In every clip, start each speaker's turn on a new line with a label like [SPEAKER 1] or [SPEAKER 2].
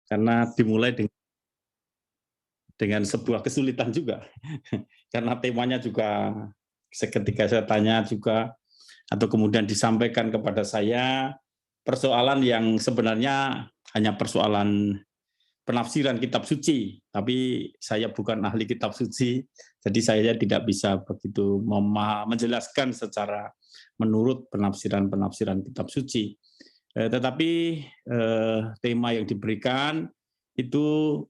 [SPEAKER 1] karena dimulai dengan sebuah kesulitan juga. Karena temanya juga seketika saya tanya juga atau kemudian disampaikan kepada saya persoalan yang sebenarnya hanya persoalan penafsiran kitab suci, tapi saya bukan ahli kitab suci, jadi saya tidak bisa begitu menjelaskan secara menurut penafsiran kitab suci. Tetapi tema yang diberikan itu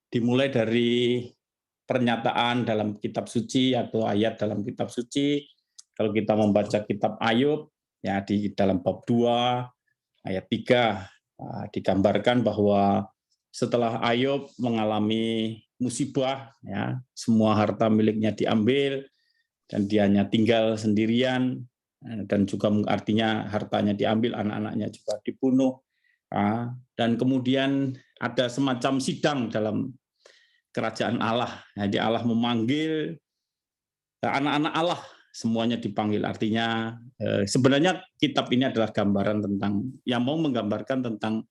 [SPEAKER 1] dimulai dari pernyataan dalam kitab suci atau ayat dalam kitab suci. Kalau kita membaca kitab Ayub, ya di dalam bab 2 ayat 3 digambarkan bahwa setelah Ayub mengalami musibah, ya, semua harta miliknya diambil dan dia hanya tinggal sendirian, dan juga artinya hartanya diambil, anak-anaknya juga dibunuh, dan kemudian ada semacam sidang dalam kerajaan Allah. Jadi Allah memanggil anak-anak Allah, semuanya dipanggil. Artinya sebenarnya kitab ini adalah gambaran tentang, yang mau menggambarkan tentang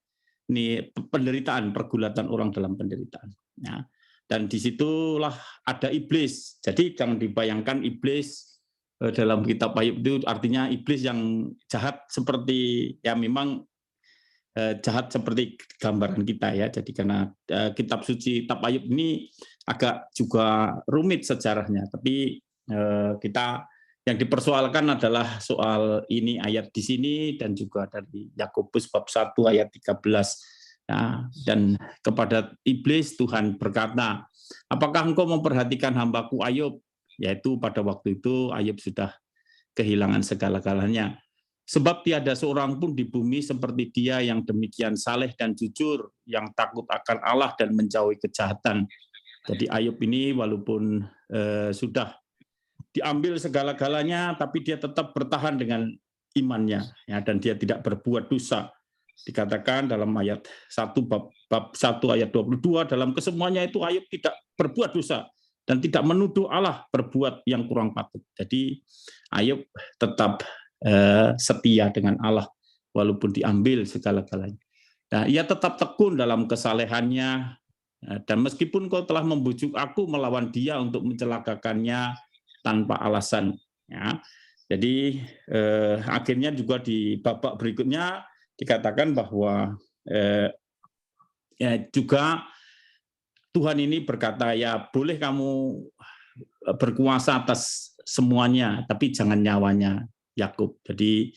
[SPEAKER 1] ini penderitaan, pergulatan orang dalam penderitaan. Ya. Dan disitulah ada iblis. Jadi jangan dibayangkan iblis dalam kitab Ayub itu artinya iblis yang jahat seperti, ya memang jahat seperti gambaran kita ya. Jadi karena kitab suci, kitab Ayub ini agak juga rumit sejarahnya, tapi kita yang dipersoalkan adalah soal ini ayat di sini dan juga dari Yakobus bab 1 ayat 13. Nah, dan kepada iblis Tuhan berkata, apakah engkau memperhatikan hambaku Ayub? Yaitu pada waktu itu Ayub sudah kehilangan segala-galanya. Sebab tiada seorang pun di bumi seperti dia yang demikian saleh dan jujur, yang takut akan Allah dan menjauhi kejahatan. Jadi Ayub ini walaupun sudah diambil segala-galanya, tapi dia tetap bertahan dengan imannya, ya, dan dia tidak berbuat dosa. Dikatakan dalam ayat 1 bab 1 ayat 22, dalam kesemuanya itu Ayub tidak berbuat dosa dan tidak menuduh Allah berbuat yang kurang patut. Jadi Ayub tetap setia dengan Allah walaupun diambil segala-galanya. Nah, ia tetap tekun dalam kesalehannya, dan meskipun kau telah membujuk aku melawan dia untuk mencelakakannya tanpa alasan. Ya. Jadi akhirnya juga di babak berikutnya dikatakan bahwa ya juga Tuhan ini berkata, ya boleh kamu berkuasa atas semuanya, tapi jangan nyawanya Yakub. Jadi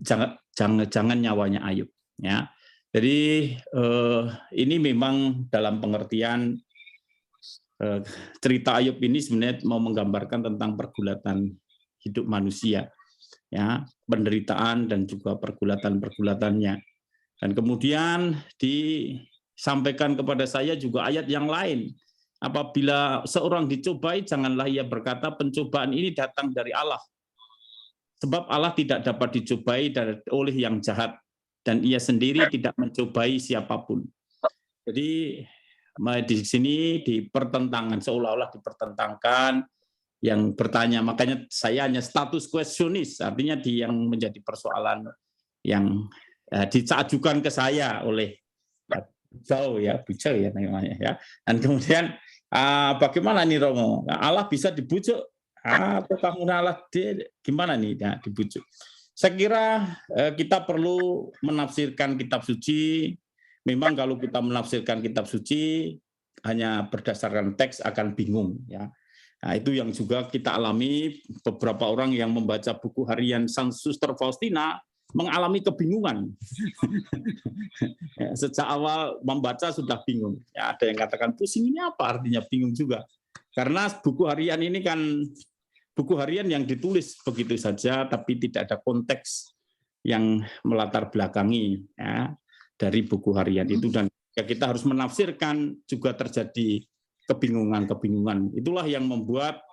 [SPEAKER 1] jangan nyawanya Ayub. Ya. Jadi ini memang dalam pengertian cerita Ayub ini sebenarnya mau menggambarkan tentang pergulatan hidup manusia, ya, penderitaan dan juga pergulatan-pergulatannya. Dan kemudian disampaikan kepada saya juga ayat yang lain. Apabila seorang dicobai, janganlah ia berkata pencobaan ini datang dari Allah. Sebab Allah tidak dapat dicobai oleh yang jahat, dan ia sendiri tidak mencobai siapapun. Jadi di sini dipertentangkan, seolah-olah dipertentangkan yang bertanya. Makanya saya hanya status kuesionis, artinya yang menjadi persoalan yang diajukan ke saya oleh Bujau ya namanya ya. Dan kemudian bagaimana nih Romo? Allah bisa dibujuk atau kamu Allah gimana nih ya, dibujuk? Saya kira kita perlu menafsirkan kitab suci. Memang kalau kita menafsirkan kitab suci hanya berdasarkan teks akan bingung ya. Nah, itu yang juga kita alami. Beberapa orang yang membaca buku harian Sang Suster Faustina mengalami kebingungan. Ya, sejak awal membaca sudah bingung. Ya, ada yang katakan pusing, ini apa artinya, bingung juga. Karena buku harian ini kan buku harian yang ditulis begitu saja, tapi tidak ada konteks yang melatar belakangi ya, dari buku harian itu, dan ya kita harus menafsirkan, juga terjadi kebingungan-kebingungan. Itulah yang membuat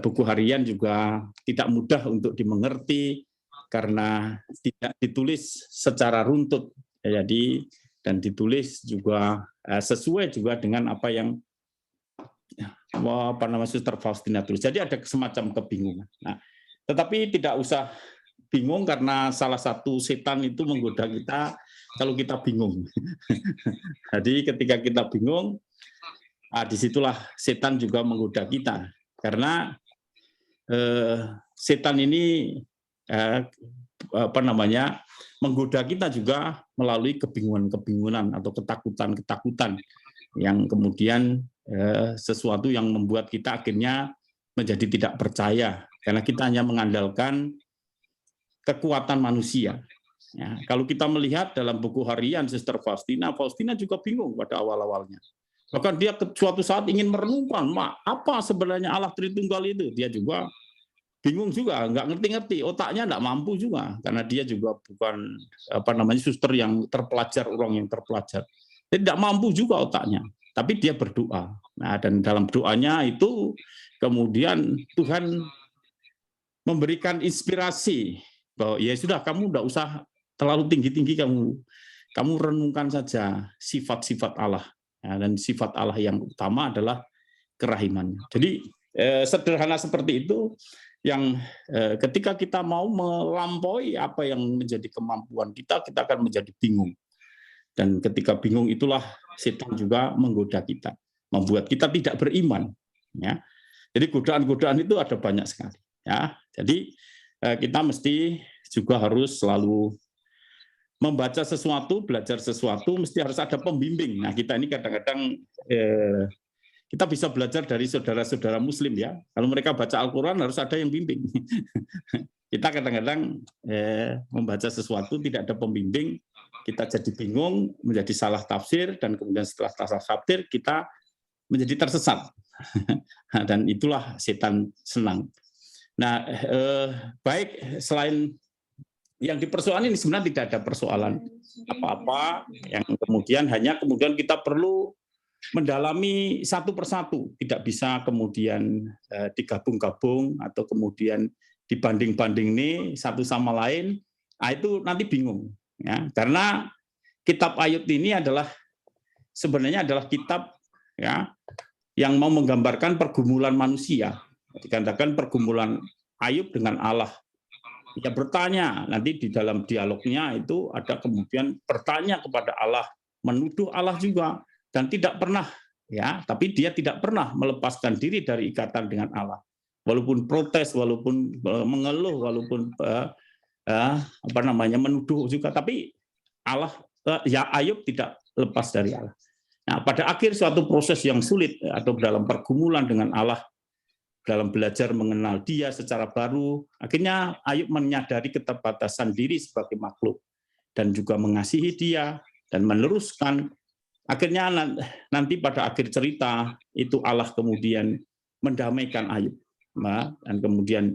[SPEAKER 1] buku harian juga tidak mudah untuk dimengerti karena tidak ditulis secara runtut. Jadi dan ditulis juga sesuai juga dengan apa yang Suster Faustina tulis. Jadi ada semacam kebingungan. Nah, tetapi tidak usah bingung karena salah satu setan itu menggoda kita kalau kita bingung. Jadi ketika kita bingung, disitulah setan juga menggoda kita. Karena setan ini menggoda kita juga melalui kebingungan atau ketakutan yang kemudian sesuatu yang membuat kita akhirnya menjadi tidak percaya karena kita hanya mengandalkan kekuatan manusia. Ya, kalau kita melihat dalam buku harian Sister Faustina juga bingung pada awal-awalnya. Bahkan dia suatu saat ingin merenungkan, apa sebenarnya Allah Tritunggal itu? Dia juga bingung juga, nggak ngerti-ngerti, otaknya nggak mampu juga, karena dia juga bukan suster yang terpelajar, orang yang terpelajar. Dia tidak mampu juga otaknya, tapi dia berdoa. Nah, dan dalam doanya itu kemudian Tuhan memberikan inspirasi bahwa ya sudah, kamu tidak usah terlalu tinggi-tinggi, kamu renungkan saja sifat-sifat Allah. Ya, dan sifat Allah yang utama adalah kerahimannya. Jadi sederhana seperti itu yang ketika kita mau melampaui apa yang menjadi kemampuan kita akan menjadi bingung. Dan ketika bingung itulah setan juga menggoda kita, membuat kita tidak beriman. Ya. Jadi godaan-godaan itu ada banyak sekali. Ya. Jadi kita mesti juga harus selalu membaca sesuatu, belajar sesuatu, mesti harus ada pembimbing. Nah, kita ini kadang-kadang kita bisa belajar dari saudara-saudara Muslim ya. Kalau mereka baca Al-Quran harus ada yang bimbing. Kita kadang-kadang membaca sesuatu tidak ada pembimbing, kita jadi bingung, menjadi salah tafsir, dan kemudian setelah salah tafsir kita menjadi tersesat. Dan itulah setan senang. Nah, baik selain yang dipersoalkan ini sebenarnya tidak ada persoalan apa-apa yang kemudian kita perlu mendalami satu persatu, tidak bisa kemudian digabung-gabung atau kemudian dibanding-banding nih satu sama lain, itu nanti bingung ya, karena kitab Ayub ini sebenarnya adalah kitab ya yang mau menggambarkan pergumulan manusia, dikatakan pergumulan Ayub dengan Allah. Dia bertanya, nanti di dalam dialognya itu ada kemudian bertanya kepada Allah, menuduh Allah juga, dan tidak pernah, ya, tapi dia tidak pernah melepaskan diri dari ikatan dengan Allah. Walaupun protes, walaupun mengeluh, walaupun menuduh juga, tapi Allah, Ayub tidak lepas dari Allah. Nah, pada akhir suatu proses yang sulit atau dalam pergumulan dengan Allah, dalam belajar mengenal dia secara baru, akhirnya Ayub menyadari keterbatasan diri sebagai makhluk dan juga mengasihi dia dan meneruskan. Akhirnya nanti pada akhir cerita itu Allah kemudian mendamaikan Ayub, dan kemudian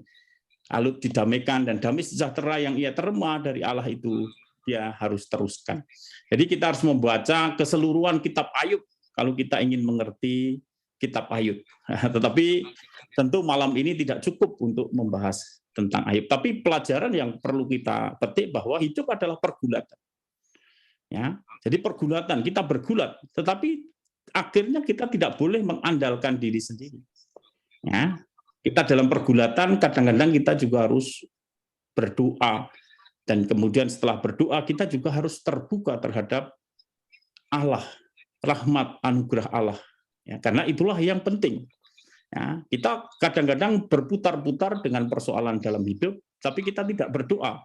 [SPEAKER 1] Ayub didamaikan, dan damai sejahtera yang ia terima dari Allah itu dia harus teruskan. Jadi kita harus membaca keseluruhan kitab Ayub kalau kita ingin mengerti kitab Ayub. Tetapi tentu malam ini tidak cukup untuk membahas tentang Ayub. Tapi pelajaran yang perlu kita petik bahwa hidup adalah pergulatan. Ya, jadi pergulatan, kita bergulat, tetapi akhirnya kita tidak boleh mengandalkan diri sendiri. Ya, kita dalam pergulatan kadang-kadang kita juga harus berdoa, dan kemudian setelah berdoa kita juga harus terbuka terhadap Allah, rahmat anugerah Allah. Ya, karena itulah yang penting. Ya, kita kadang-kadang berputar-putar dengan persoalan dalam hidup, tapi kita tidak berdoa.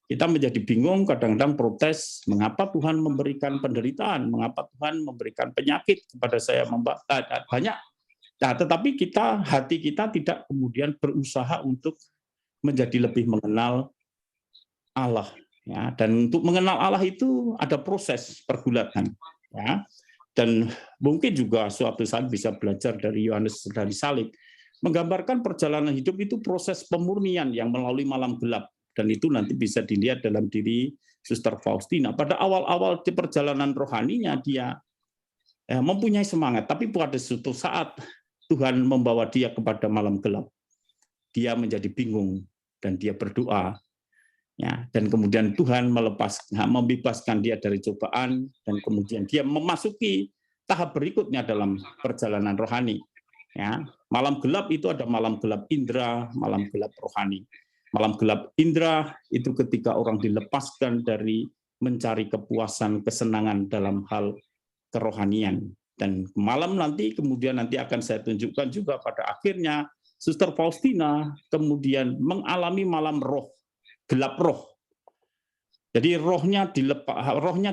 [SPEAKER 1] Kita menjadi bingung, kadang-kadang protes, mengapa Tuhan memberikan penderitaan, mengapa Tuhan memberikan penyakit kepada saya, banyak. Nah, tetapi hati kita tidak kemudian berusaha untuk menjadi lebih mengenal Allah. Ya, dan untuk mengenal Allah itu ada proses pergulatan. Ya. Dan mungkin juga suatu saat bisa belajar dari Yohanes dari salib, menggambarkan perjalanan hidup itu proses pemurnian yang melalui malam gelap, dan itu nanti bisa dilihat dalam diri Suster Faustina. Pada awal-awal di perjalanan rohaninya dia mempunyai semangat, tapi pada suatu saat Tuhan membawa dia kepada malam gelap. Dia menjadi bingung dan dia berdoa. Ya, dan kemudian Tuhan membebaskan dia dari cobaan, dan kemudian dia memasuki tahap berikutnya dalam perjalanan rohani. Ya, malam gelap itu ada malam gelap indera, malam gelap rohani. Malam gelap indra itu ketika orang dilepaskan dari mencari kepuasan, kesenangan dalam hal kerohanian. Dan malam nanti kemudian nanti akan saya tunjukkan juga pada akhirnya Suster Faustina kemudian mengalami malam roh, gelap roh. Jadi rohnya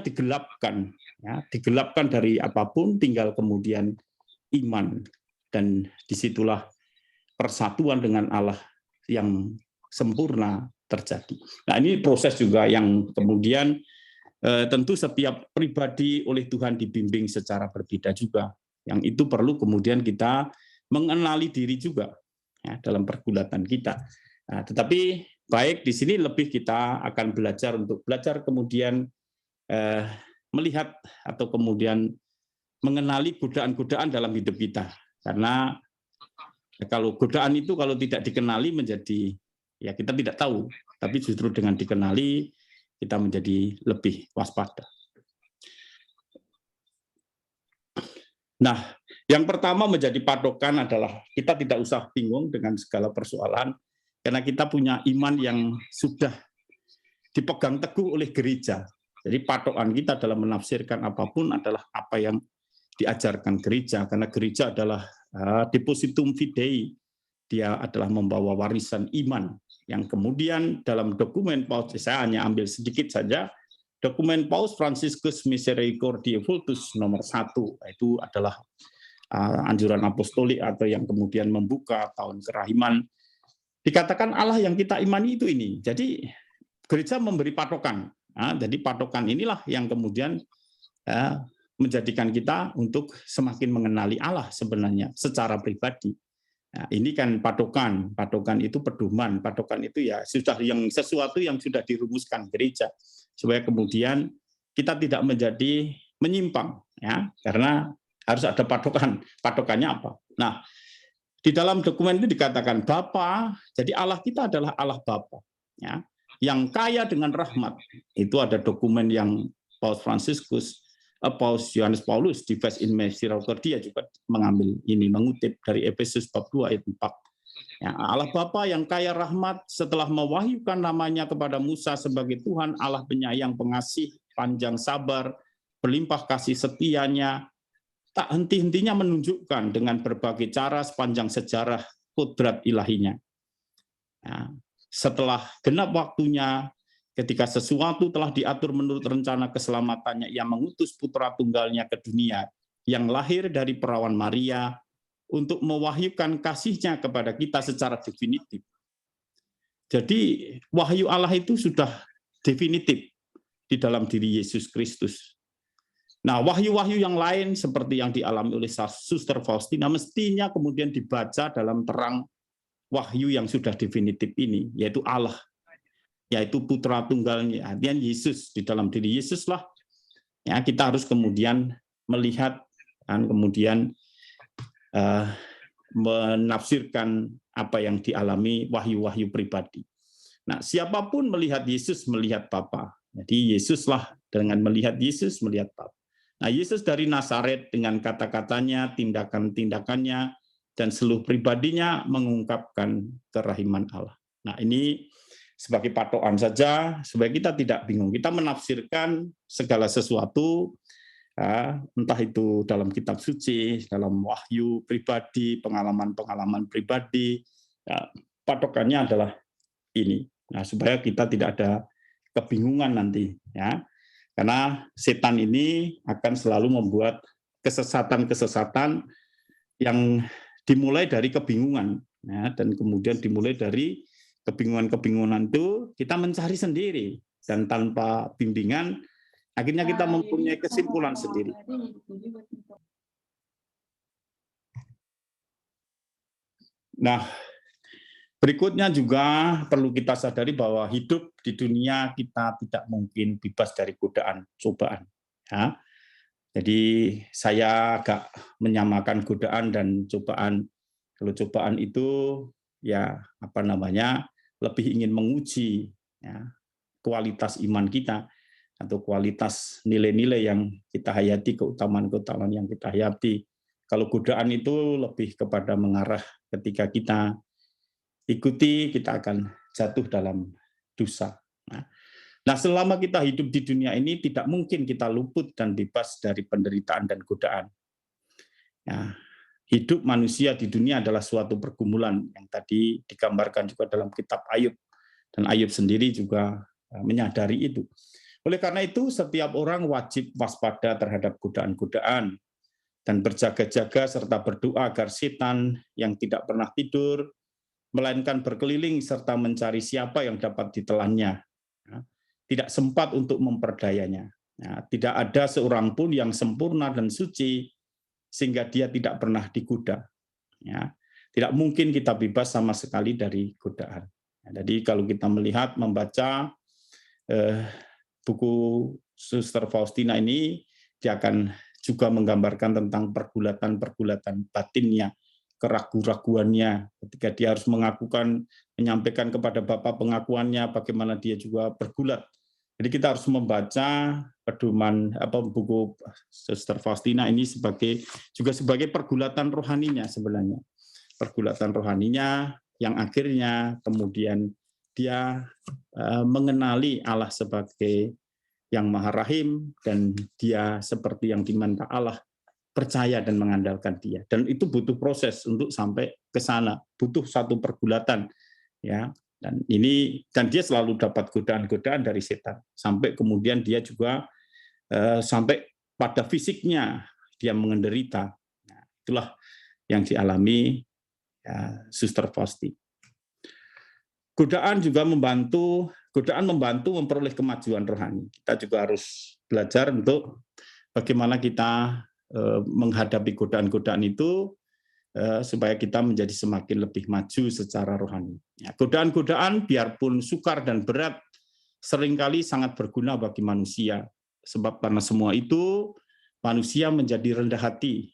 [SPEAKER 1] digelapkan, ya, digelapkan dari apapun, tinggal kemudian iman, dan disitulah persatuan dengan Allah yang sempurna terjadi. Nah, ini proses juga yang kemudian tentu setiap pribadi oleh Tuhan dibimbing secara berbeda juga. Yang itu perlu kemudian kita mengenali diri juga, ya, dalam pergulatan kita. Nah, tetapi baik di sini lebih kita akan belajar kemudian melihat atau kemudian mengenali godaan-godaan dalam hidup kita. Karena kalau godaan itu kalau tidak dikenali menjadi, ya kita tidak tahu, tapi justru dengan dikenali kita menjadi lebih waspada. Nah, yang pertama menjadi patokan adalah kita tidak usah bingung dengan segala persoalan, karena kita punya iman yang sudah dipegang teguh oleh gereja. Jadi patokan kita dalam menafsirkan apapun adalah apa yang diajarkan gereja, karena gereja adalah depositum fidei, dia adalah membawa warisan iman, yang kemudian dalam dokumen Paus, saya hanya ambil sedikit saja, dokumen Paus Franciscus Misericordiae Vultus nomor 1, itu adalah anjuran apostolik atau yang kemudian membuka tahun kerahiman. Dikatakan Allah yang kita imani itu ini. Jadi gereja memberi patokan. Jadi patokan inilah yang kemudian menjadikan kita untuk semakin mengenali Allah sebenarnya secara pribadi. Nah, ini kan patokan. Patokan itu pedoman. Patokan itu ya sudah sesuatu yang sudah dirumuskan gereja supaya kemudian kita tidak menjadi menyimpang, ya, karena harus ada patokan. Patokannya apa? Nah, di dalam dokumen itu dikatakan Bapa, jadi Allah kita adalah Allah Bapa, ya, yang kaya dengan rahmat. Itu ada dokumen yang Paus Franciscus, Paus Yohanes Paulus di Ves in Misericordia juga mengambil ini, mengutip dari Efesus bab 2 ayat 4. Ya, Allah Bapa yang kaya rahmat setelah mewahyukan namanya kepada Musa sebagai Tuhan Allah penyayang, pengasih, panjang sabar, berlimpah kasih setianya, tak henti-hentinya menunjukkan dengan berbagai cara sepanjang sejarah kodrat ilahinya. Nah, setelah genap waktunya, ketika sesuatu telah diatur menurut rencana keselamatannya, Ia mengutus putra tunggalnya ke dunia, yang lahir dari perawan Maria, untuk mewahyukan kasih-Nya kepada kita secara definitif. Jadi wahyu Allah itu sudah definitif di dalam diri Yesus Kristus. Nah, wahyu-wahyu yang lain seperti yang dialami oleh Suster Faustina mestinya kemudian dibaca dalam terang wahyu yang sudah definitif ini, yaitu Allah, yaitu putra tunggalnya, artinya Yesus. Di dalam diri Yesuslah ya kita harus kemudian melihat dan kemudian menafsirkan apa yang dialami wahyu-wahyu pribadi. Nah, siapapun melihat Yesus melihat Bapa. Jadi Yesuslah, dengan melihat Yesus melihat Bapa. Nah, Yesus dari Nazaret dengan kata-katanya, tindakan-tindakannya, dan seluruh pribadinya mengungkapkan kerahiman Allah. Nah, ini sebagai patokan saja, supaya kita tidak bingung. Kita menafsirkan segala sesuatu, entah itu dalam kitab suci, dalam wahyu pribadi, pengalaman-pengalaman pribadi, ya, patokannya adalah ini. Nah, supaya kita tidak ada kebingungan nanti, ya. Karena setan ini akan selalu membuat kesesatan-kesesatan yang dimulai dari kebingungan, ya, dan kemudian dimulai dari kebingungan-kebingungan itu kita mencari sendiri, dan tanpa bimbingan akhirnya kita mempunyai kesimpulan sendiri. Nah, berikutnya juga perlu kita sadari bahwa hidup di dunia kita tidak mungkin bebas dari godaan, cobaan. Ya. Jadi saya agak menyamakan godaan dan cobaan. Kalau cobaan itu ya lebih ingin menguji ya, kualitas iman kita atau kualitas nilai-nilai yang kita hayati, keutamaan-keutamaan yang kita hayati. Kalau godaan itu lebih kepada mengarah ketika kita ikuti, kita akan jatuh dalam dosa. Nah, selama kita hidup di dunia ini tidak mungkin kita luput dan bebas dari penderitaan dan godaan. Ya, hidup manusia di dunia adalah suatu pergumulan yang tadi digambarkan juga dalam kitab Ayub, dan Ayub sendiri juga menyadari itu. Oleh karena itu, setiap orang wajib waspada terhadap godaan-godaan dan berjaga-jaga serta berdoa agar setan yang tidak pernah tidur, melainkan berkeliling serta mencari siapa yang dapat ditelannya, tidak sempat untuk memperdayanya. Tidak ada seorang pun yang sempurna dan suci sehingga dia tidak pernah digoda. Tidak mungkin kita bebas sama sekali dari godaan. Jadi kalau kita melihat, membaca buku Suster Faustina ini, dia akan juga menggambarkan tentang pergulatan-pergulatan batinnya, keraguan-raguannya, ketika dia harus menyampaikan kepada Bapa pengakuannya, bagaimana dia juga bergulat. Jadi kita harus membaca pedoman buku Suster Faustina ini juga sebagai pergulatan rohaninya sebenarnya. Pergulatan rohaninya yang akhirnya kemudian dia mengenali Allah sebagai yang Maha Rahim, dan dia seperti yang diminta Allah, percaya dan mengandalkan dia. Dan itu butuh proses untuk sampai ke sana, butuh satu pergulatan, ya. Dan dia selalu dapat godaan-godaan dari setan, sampai kemudian dia juga sampai pada fisiknya dia menderita. Nah, itulah yang dialami Suster Fausti. Godaan membantu memperoleh kemajuan rohani. Kita juga harus belajar untuk bagaimana kita menghadapi godaan-godaan itu supaya kita menjadi semakin lebih maju secara rohani. Godaan-godaan biarpun sukar dan berat seringkali sangat berguna bagi manusia, sebab karena semua itu manusia menjadi rendah hati,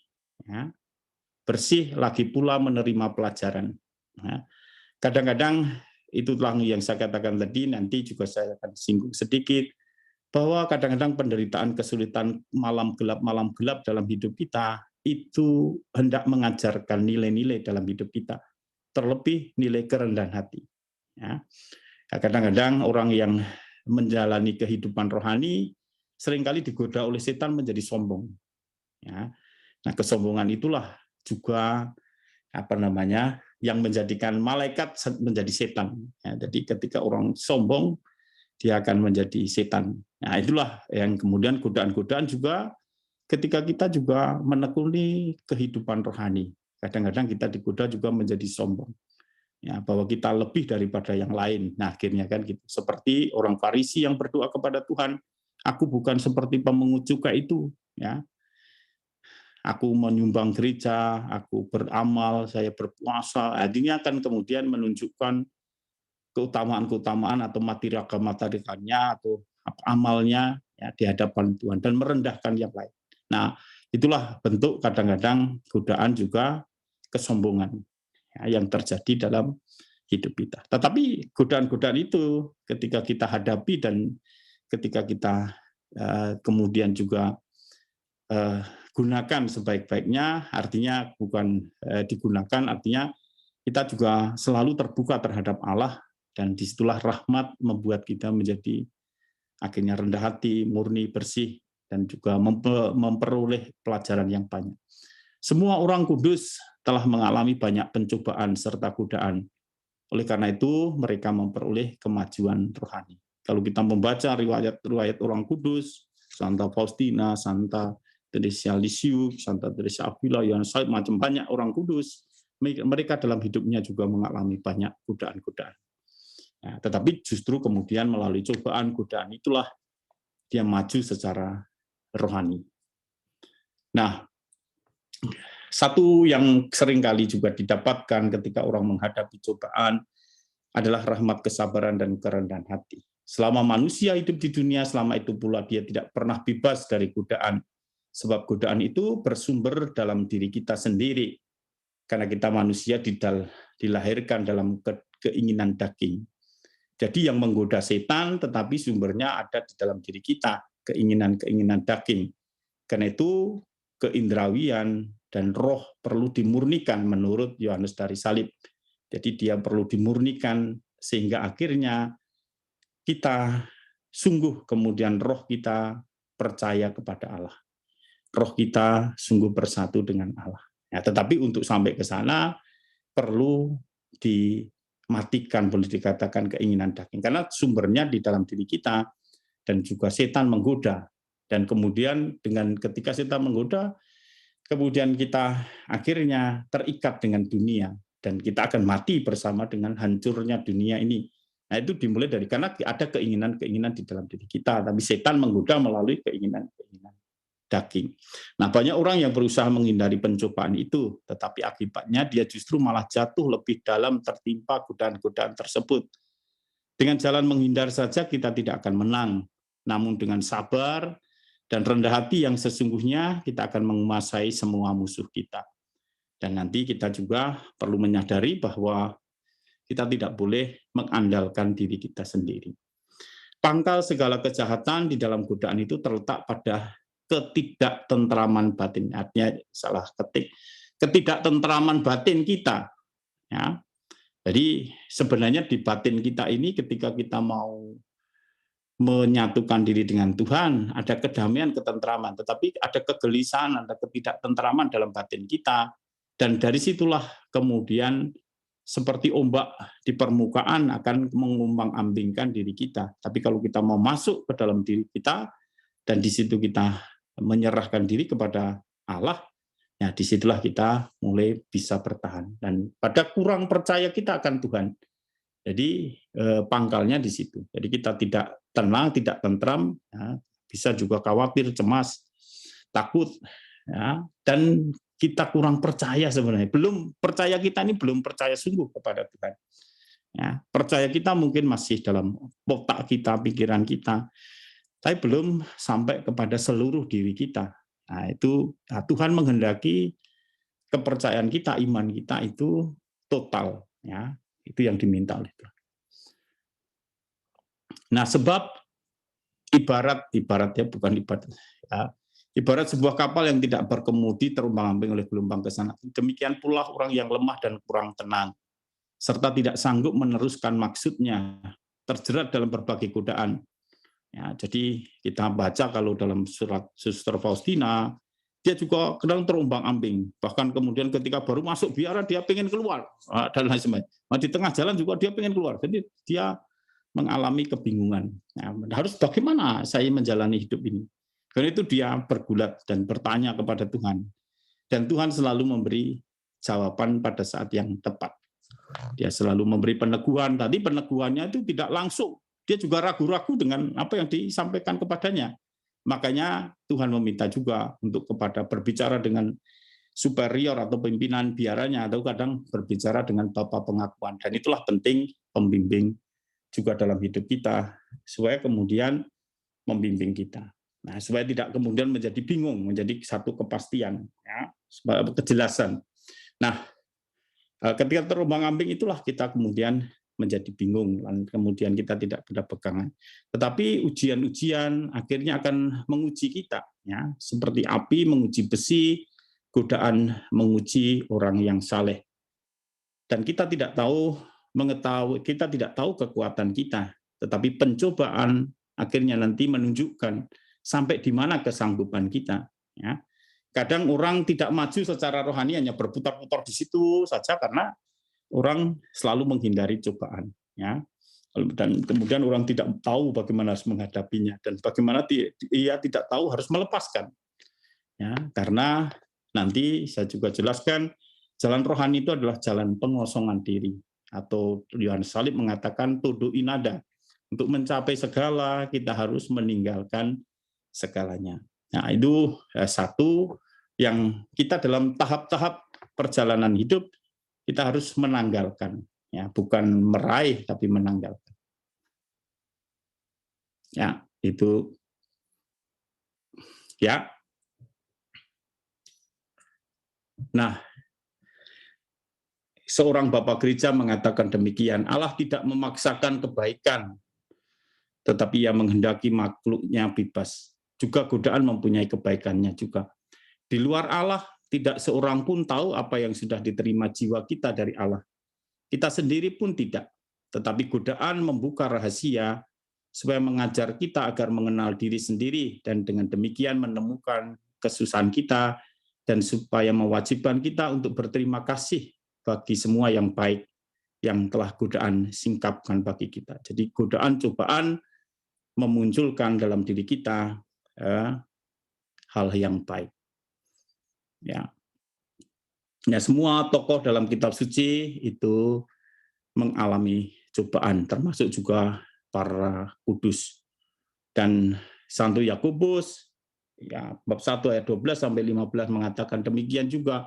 [SPEAKER 1] bersih, lagi pula menerima pelajaran. Kadang-kadang itulah yang saya katakan tadi, nanti juga saya akan singgung sedikit, bahwa kadang-kadang penderitaan, kesulitan, malam gelap dalam hidup kita, itu hendak mengajarkan nilai-nilai dalam hidup kita, terlebih nilai kerendahan hati. Kadang-kadang orang yang menjalani kehidupan rohani, seringkali digoda oleh setan menjadi sombong. Nah, kesombongan itulah juga yang menjadikan malaikat menjadi setan. Jadi ketika orang sombong, dia akan menjadi setan. Nah, itulah yang kemudian godaan-godaan juga ketika kita juga menekuni kehidupan rohani. Kadang-kadang kita digoda juga menjadi sombong. Bahwa kita lebih daripada yang lain. Nah, akhirnya kan gitu. Seperti orang Farisi yang berdoa kepada Tuhan, aku bukan seperti pemungut cukai itu, aku menyumbang gereja, aku beramal, saya berpuasa. Artinya akan kemudian menunjukkan keutamaan-keutamaan atau materi-materinya atau amalnya di hadapan Tuhan dan merendahkan yang lain. Nah, itulah bentuk kadang-kadang godaan juga kesombongan yang terjadi dalam hidup kita. Tetapi godaan-godaan itu ketika kita hadapi dan ketika kita kemudian juga gunakan sebaik-baiknya, artinya bukan digunakan, artinya kita juga selalu terbuka terhadap Allah, dan disitulah rahmat membuat kita menjadi akhirnya rendah hati, murni, bersih, dan juga memperoleh pelajaran yang banyak. Semua orang kudus telah mengalami banyak pencobaan serta godaan. Oleh karena itu, mereka memperoleh kemajuan rohani. Kalau kita membaca riwayat orang kudus, Santa Faustina, Santa Teresia Lisieux, Santa Teresa Avila, Yohanes Salib, macam banyak orang kudus, mereka dalam hidupnya juga mengalami banyak godaan-godaan. Nah, tetapi justru kemudian melalui cobaan, godaan itulah dia maju secara rohani. Nah, satu yang seringkali juga didapatkan ketika orang menghadapi cobaan adalah rahmat, kesabaran, dan kerendahan hati. Selama manusia hidup di dunia, selama itu pula dia tidak pernah bebas dari godaan. Sebab godaan itu bersumber dalam diri kita sendiri. Karena kita manusia dilahirkan dalam keinginan daging. Jadi yang menggoda setan, tetapi sumbernya ada di dalam diri kita, keinginan-keinginan daging. Karena itu keindrawian dan roh perlu dimurnikan menurut Yohanes dari Salib. Jadi dia perlu dimurnikan sehingga akhirnya kita sungguh kemudian roh kita percaya kepada Allah. Roh kita sungguh bersatu dengan Allah. Ya, tetapi untuk sampai ke sana perlu dimatikan, boleh dikatakan keinginan daging. Karena sumbernya di dalam diri kita, dan juga setan menggoda. Dan kemudian dengan ketika setan menggoda, kemudian kita akhirnya terikat dengan dunia. Dan kita akan mati bersama dengan hancurnya dunia ini. Nah, itu dimulai dari karena ada keinginan-keinginan di dalam diri kita, tapi setan menggoda melalui keinginan-keinginan daging. Nah, banyak orang yang berusaha menghindari pencobaan itu, tetapi akibatnya dia justru malah jatuh lebih dalam tertimpa godaan-godaan tersebut. Dengan jalan menghindar saja kita tidak akan menang, namun dengan sabar dan rendah hati yang sesungguhnya kita akan menguasai semua musuh kita. Dan nanti kita juga perlu menyadari bahwa kita tidak boleh mengandalkan diri kita sendiri. Pangkal segala kejahatan di dalam godaan itu terletak pada ketidaktentraman batin. Artinya salah ketik. Ketidaktentraman batin kita. Ya. Jadi sebenarnya di batin kita ini ketika kita mau menyatukan diri dengan Tuhan, ada kedamaian, ketentraman. Tetapi ada kegelisahan, ada ketidaktentraman dalam batin kita. Dan dari situlah kemudian seperti ombak di permukaan akan mengumbang-ambingkan diri kita. Tapi kalau kita mau masuk ke dalam diri kita, dan di situ kita menyerahkan diri kepada Allah, ya disitulah kita mulai bisa bertahan. Dan pada kurang percaya kita akan Tuhan. Jadi pangkalnya di situ. Jadi kita tidak tenang, tidak tentram, ya, bisa juga khawatir, cemas, takut, ya, dan kita kurang percaya sebenarnya. Belum percaya kita ini belum percaya sungguh kepada Tuhan. Ya, percaya kita mungkin masih dalam otak kita, pikiran kita, tapi belum sampai kepada seluruh diri kita. Nah, itu Tuhan menghendaki kepercayaan kita, iman kita itu total. Ya, itu yang diminta oleh Tuhan. Nah, sebab ibaratnya bukan ibarat. Ya, ibarat sebuah kapal yang tidak berkemudi terombang-ambing oleh gelombang ke sana. Demikian pula orang yang lemah dan kurang tenang, serta tidak sanggup meneruskan maksudnya, terjerat dalam berbagai godaan. Ya, jadi kita baca kalau dalam surat Suster Faustina, dia juga kadang terombang-ambing. Bahkan kemudian ketika baru masuk biara, dia pengen keluar. Dan lain sebagainya. Nah, di tengah jalan juga dia pengen keluar. Jadi dia mengalami kebingungan. Nah, harus bagaimana saya menjalani hidup ini? Karena itu dia bergulat dan bertanya kepada Tuhan. Dan Tuhan selalu memberi jawaban pada saat yang tepat. Dia selalu memberi peneguhan. Tadi peneguhannya itu tidak langsung. Dia juga ragu-ragu dengan apa yang disampaikan kepadanya. Makanya Tuhan meminta juga untuk kepada berbicara dengan superior atau pimpinan biaranya, atau kadang berbicara dengan Bapa pengakuan. Dan itulah penting pembimbing juga dalam hidup kita, supaya kemudian membimbing kita. Nah, supaya tidak kemudian menjadi bingung, menjadi satu kepastian, ya, kejelasan. Nah, ketika terombang-ambing itulah kita kemudian menjadi bingung, dan kemudian kita tidak ada pegangan. Tetapi ujian-ujian akhirnya akan menguji kita, ya, seperti api menguji besi, godaan menguji orang yang saleh. Dan kita tidak kita tidak tahu kekuatan kita, tetapi pencobaan akhirnya nanti menunjukkan sampai di mana kesanggupan kita. Ya. Kadang orang tidak maju secara rohani, hanya berputar-putar di situ saja karena orang selalu menghindari cobaan. Ya. Dan kemudian orang tidak tahu bagaimana harus menghadapinya, dan bagaimana ia tidak tahu harus melepaskan. Ya, karena nanti saya juga jelaskan, jalan rohani itu adalah jalan pengosongan diri. Atau Yohanes Salib mengatakan todo inada. Untuk mencapai segala, kita harus meninggalkan segalanya. Nah, itu satu yang kita dalam tahap-tahap perjalanan hidup, kita harus menanggalkan. Ya, bukan meraih, tapi menanggalkan. Ya, itu. Ya. Nah, seorang Bapak Gereja mengatakan demikian, Allah tidak memaksakan kebaikan, tetapi Ia menghendaki makhluknya bebas. Juga godaan mempunyai kebaikannya juga. Di luar Allah, tidak seorang pun tahu apa yang sudah diterima jiwa kita dari Allah. Kita sendiri pun tidak. tetapi godaan membuka rahasia supaya mengajar kita agar mengenal diri sendiri dan dengan demikian menemukan kesusahan kita dan supaya mewajibkan kita untuk berterima kasih bagi semua yang baik yang telah godaan singkapkan bagi kita. Jadi godaan cobaan memunculkan dalam diri kita hal yang baik. Ya. Ya, semua tokoh dalam kitab suci itu mengalami cobaan, termasuk juga para kudus. Dan Santo Yakobus, ya, bab 1 ayat 12 sampai 15 mengatakan demikian juga,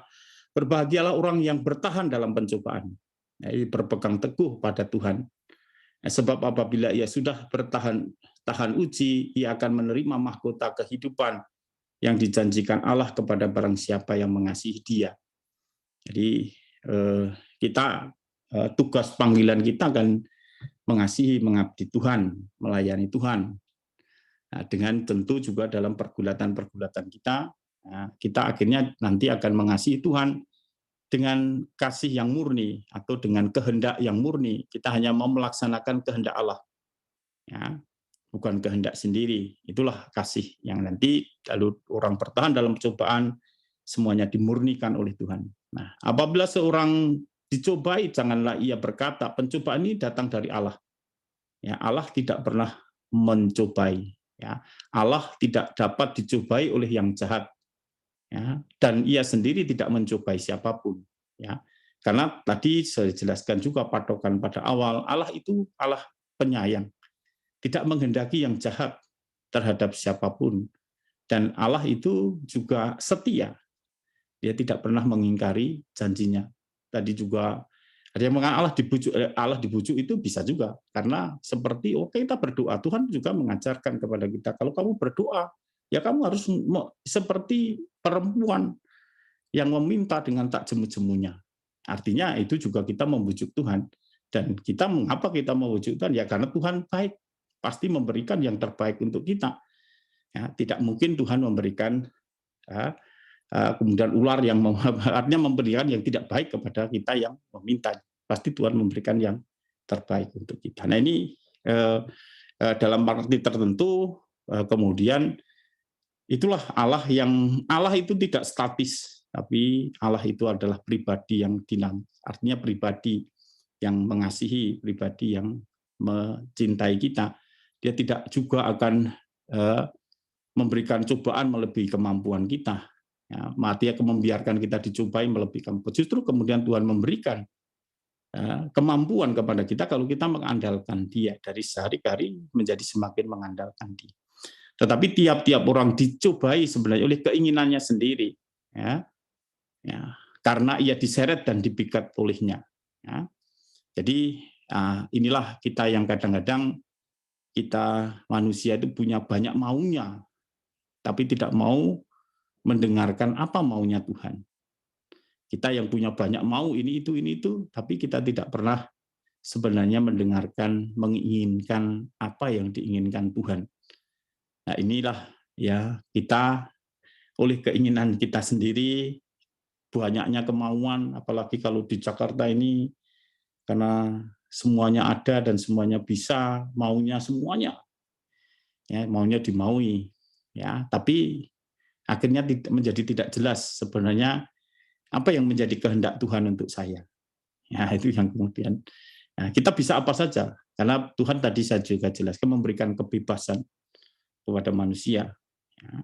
[SPEAKER 1] berbahagialah orang yang bertahan dalam pencobaan, ya, berpegang teguh pada Tuhan. Ya, sebab apabila ia sudah tahan uji, ia akan menerima mahkota kehidupan yang dijanjikan Allah kepada barang siapa yang mengasihi Dia. Jadi kita tugas panggilan kita kan mengasihi, mengabdi Tuhan, melayani Tuhan. Nah, dengan tentu juga dalam pergulatan-pergulatan kita, kita akhirnya nanti akan mengasihi Tuhan dengan kasih yang murni atau dengan kehendak yang murni. Kita hanya mau melaksanakan kehendak Allah, ya, bukan kehendak sendiri. Itulah kasih yang nanti lalu orang bertahan dalam cobaan semuanya dimurnikan oleh Tuhan. Nah, apabila seorang dicobai, janganlah ia berkata, pencobaan ini datang dari Allah. Ya, Allah tidak pernah mencobai. Ya, Allah tidak dapat dicobai oleh yang jahat. Ya, dan ia sendiri tidak mencobai siapapun. Ya, karena tadi saya jelaskan juga patokan pada awal, Allah itu Allah penyayang. Tidak menghendaki yang jahat terhadap siapapun. Dan Allah itu juga setia. Dia tidak pernah mengingkari janjinya. Tadi juga ada yang mengatakan Allah dibujuk itu bisa juga. Karena seperti kita berdoa, Tuhan juga mengajarkan kepada kita, kalau kamu berdoa, ya kamu harus seperti perempuan yang meminta dengan tak jemu-jemunya. Artinya itu juga kita membujuk Tuhan. Dan kita mengapa kita membujuk Tuhan? Ya karena Tuhan baik. Pasti memberikan yang terbaik untuk kita. Ya, tidak mungkin Tuhan memberikan kemudian ular yang artinya memberikan yang tidak baik kepada kita yang meminta. Pasti Tuhan memberikan yang terbaik untuk kita. Nah ini dalam arti tertentu kemudian itulah Allah itu tidak statis, tapi Allah itu adalah pribadi yang dinamis. Artinya pribadi yang mengasihi, pribadi yang mencintai kita. Dia tidak juga akan memberikan cobaan melebihi kemampuan kita. Ya, mati akan membiarkan kita dicobai melebihi kemampuan. Justru kemudian Tuhan memberikan kemampuan kepada kita kalau kita mengandalkan Dia dari sehari ke hari menjadi semakin mengandalkan Dia. Tetapi tiap-tiap orang dicobai sebenarnya oleh keinginannya sendiri, ya, karena ia diseret dan dipikat olehnya. Ya. Jadi inilah kita yang kadang-kadang kita manusia itu punya banyak maunya, tapi tidak mau mendengarkan apa maunya Tuhan. Kita yang punya banyak mau ini itu, tapi kita tidak pernah sebenarnya mendengarkan, menginginkan apa yang diinginkan Tuhan. Nah inilah ya kita oleh keinginan kita sendiri, banyaknya kemauan, apalagi kalau di Jakarta ini karena semuanya ada dan semuanya bisa, maunya semuanya, ya maunya dimaui, ya tapi akhirnya menjadi tidak jelas sebenarnya apa yang menjadi kehendak Tuhan untuk saya. Ya, itu yang kemudian kita bisa apa saja karena Tuhan tadi saya juga jelaskan memberikan kebebasan kepada manusia. Ya.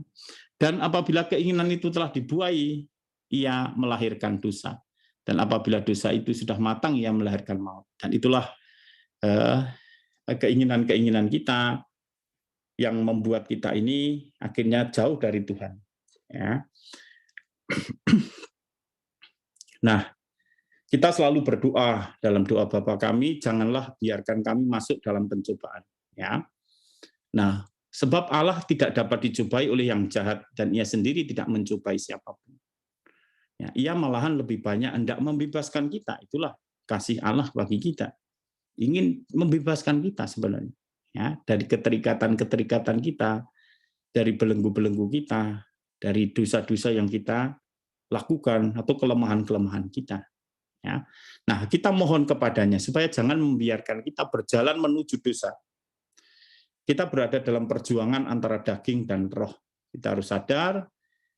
[SPEAKER 1] Dan apabila keinginan itu telah dibuai, ia melahirkan dosa. Dan apabila dosa itu sudah matang, ia melahirkan maut. Dan itulah keinginan-keinginan kita yang membuat kita ini akhirnya jauh dari Tuhan. Ya. Nah, kita selalu berdoa dalam doa Bapa kami, janganlah biarkan kami masuk dalam pencobaan. Ya. Nah, sebab Allah tidak dapat dicobai oleh yang jahat dan ia sendiri tidak mencobai siapapun. Ya, ia malahan lebih banyak hendak membebaskan kita. Itulah kasih Allah bagi kita. Ingin membebaskan kita sebenarnya. Ya, dari keterikatan-keterikatan kita, dari belenggu-belenggu kita, dari dosa-dosa yang kita lakukan atau kelemahan-kelemahan kita. Ya. Nah, kita mohon kepadanya supaya jangan membiarkan kita berjalan menuju dosa. Kita berada dalam perjuangan antara daging dan roh. Kita harus sadar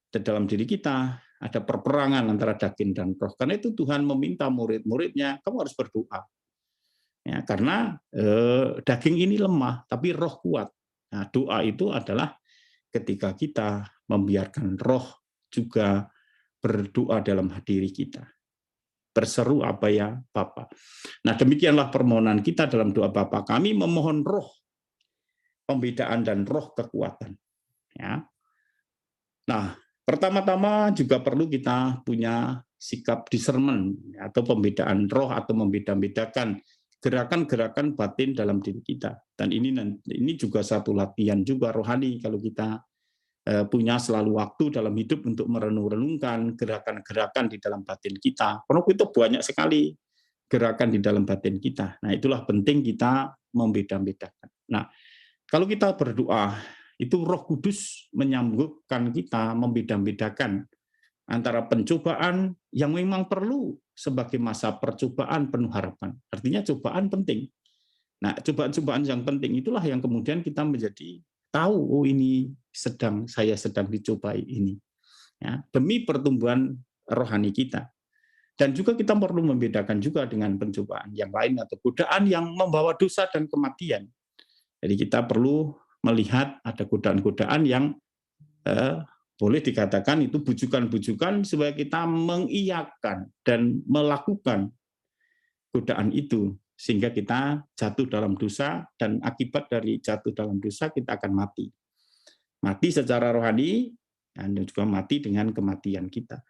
[SPEAKER 1] di dalam diri kita ada perperangan antara daging dan roh. Karena itu Tuhan meminta murid-muridnya, kamu harus berdoa. Ya, karena daging ini lemah, tapi roh kuat. Nah, doa itu adalah ketika kita membiarkan roh juga berdoa dalam diri kita. Berseru apa ya Bapa. Nah, demikianlah permohonan kita dalam doa Bapa. Kami memohon roh pembedaan dan roh kekuatan. Ya. Nah, pertama-tama juga perlu kita punya sikap discernment atau pembedaan roh atau membeda-bedakan gerakan-gerakan batin dalam diri kita. Dan ini juga satu latihan juga rohani kalau kita punya selalu waktu dalam hidup untuk merenung-renungkan gerakan-gerakan di dalam batin kita. Karena itu banyak sekali gerakan di dalam batin kita. Nah, itulah penting kita membeda-bedakan. Nah, kalau kita berdoa, itu Roh Kudus menyambutkan kita membeda-bedakan antara pencobaan yang memang perlu sebagai masa percobaan penuh harapan. Artinya cobaan penting. Nah, cobaan-cobaan yang penting itulah yang kemudian kita menjadi tahu, oh ini saya sedang dicobai ini. Ya, demi pertumbuhan rohani kita. Dan juga kita perlu membedakan juga dengan pencobaan yang lain atau godaan yang membawa dosa dan kematian. Jadi kita perlu melihat ada godaan-godaan yang boleh dikatakan itu bujukan-bujukan supaya kita mengiyakan dan melakukan godaan itu sehingga kita jatuh dalam dosa dan akibat dari jatuh dalam dosa kita akan mati. Mati secara rohani dan juga mati dengan kematian kita.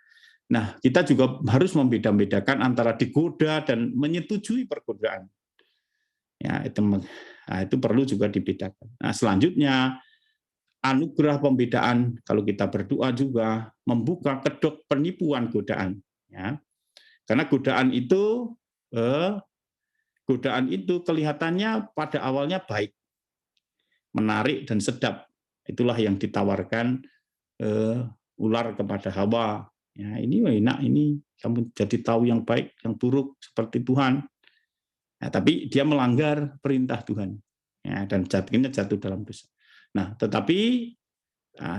[SPEAKER 1] Nah, kita juga harus membeda-bedakan antara digoda dan menyetujui pergodaan. Ya, itu perlu juga dibedakan. Nah, selanjutnya anugerah pembedaan kalau kita berdoa juga membuka kedok penipuan godaan. Ya. Karena godaan itu kelihatannya pada awalnya baik, menarik dan sedap. Itulah yang ditawarkan ular kepada Hawa. Ya, ini enak, ini kamu jadi tahu yang baik, yang buruk seperti Tuhan. Ya, tapi dia melanggar perintah Tuhan. Ya, dan jatuhnya jatuh dalam dosa. Nah, tetapi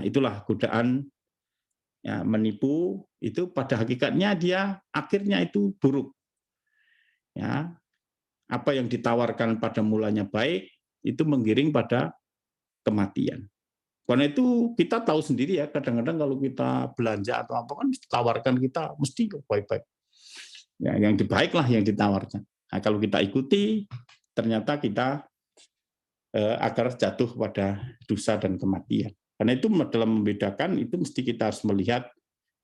[SPEAKER 1] itulah godaan ya, menipu itu pada hakikatnya dia akhirnya itu buruk. Ya, apa yang ditawarkan pada mulanya baik itu menggiring pada kematian. Karena itu kita tahu sendiri ya, kadang-kadang kalau kita belanja atau apa kan ditawarkan kita mesti baik-baik. Ya, yang baiklah yang ditawarkan. Nah, kalau kita ikuti, ternyata kita akan jatuh pada dosa dan kematian. Karena itu dalam membedakan itu mesti kita harus melihat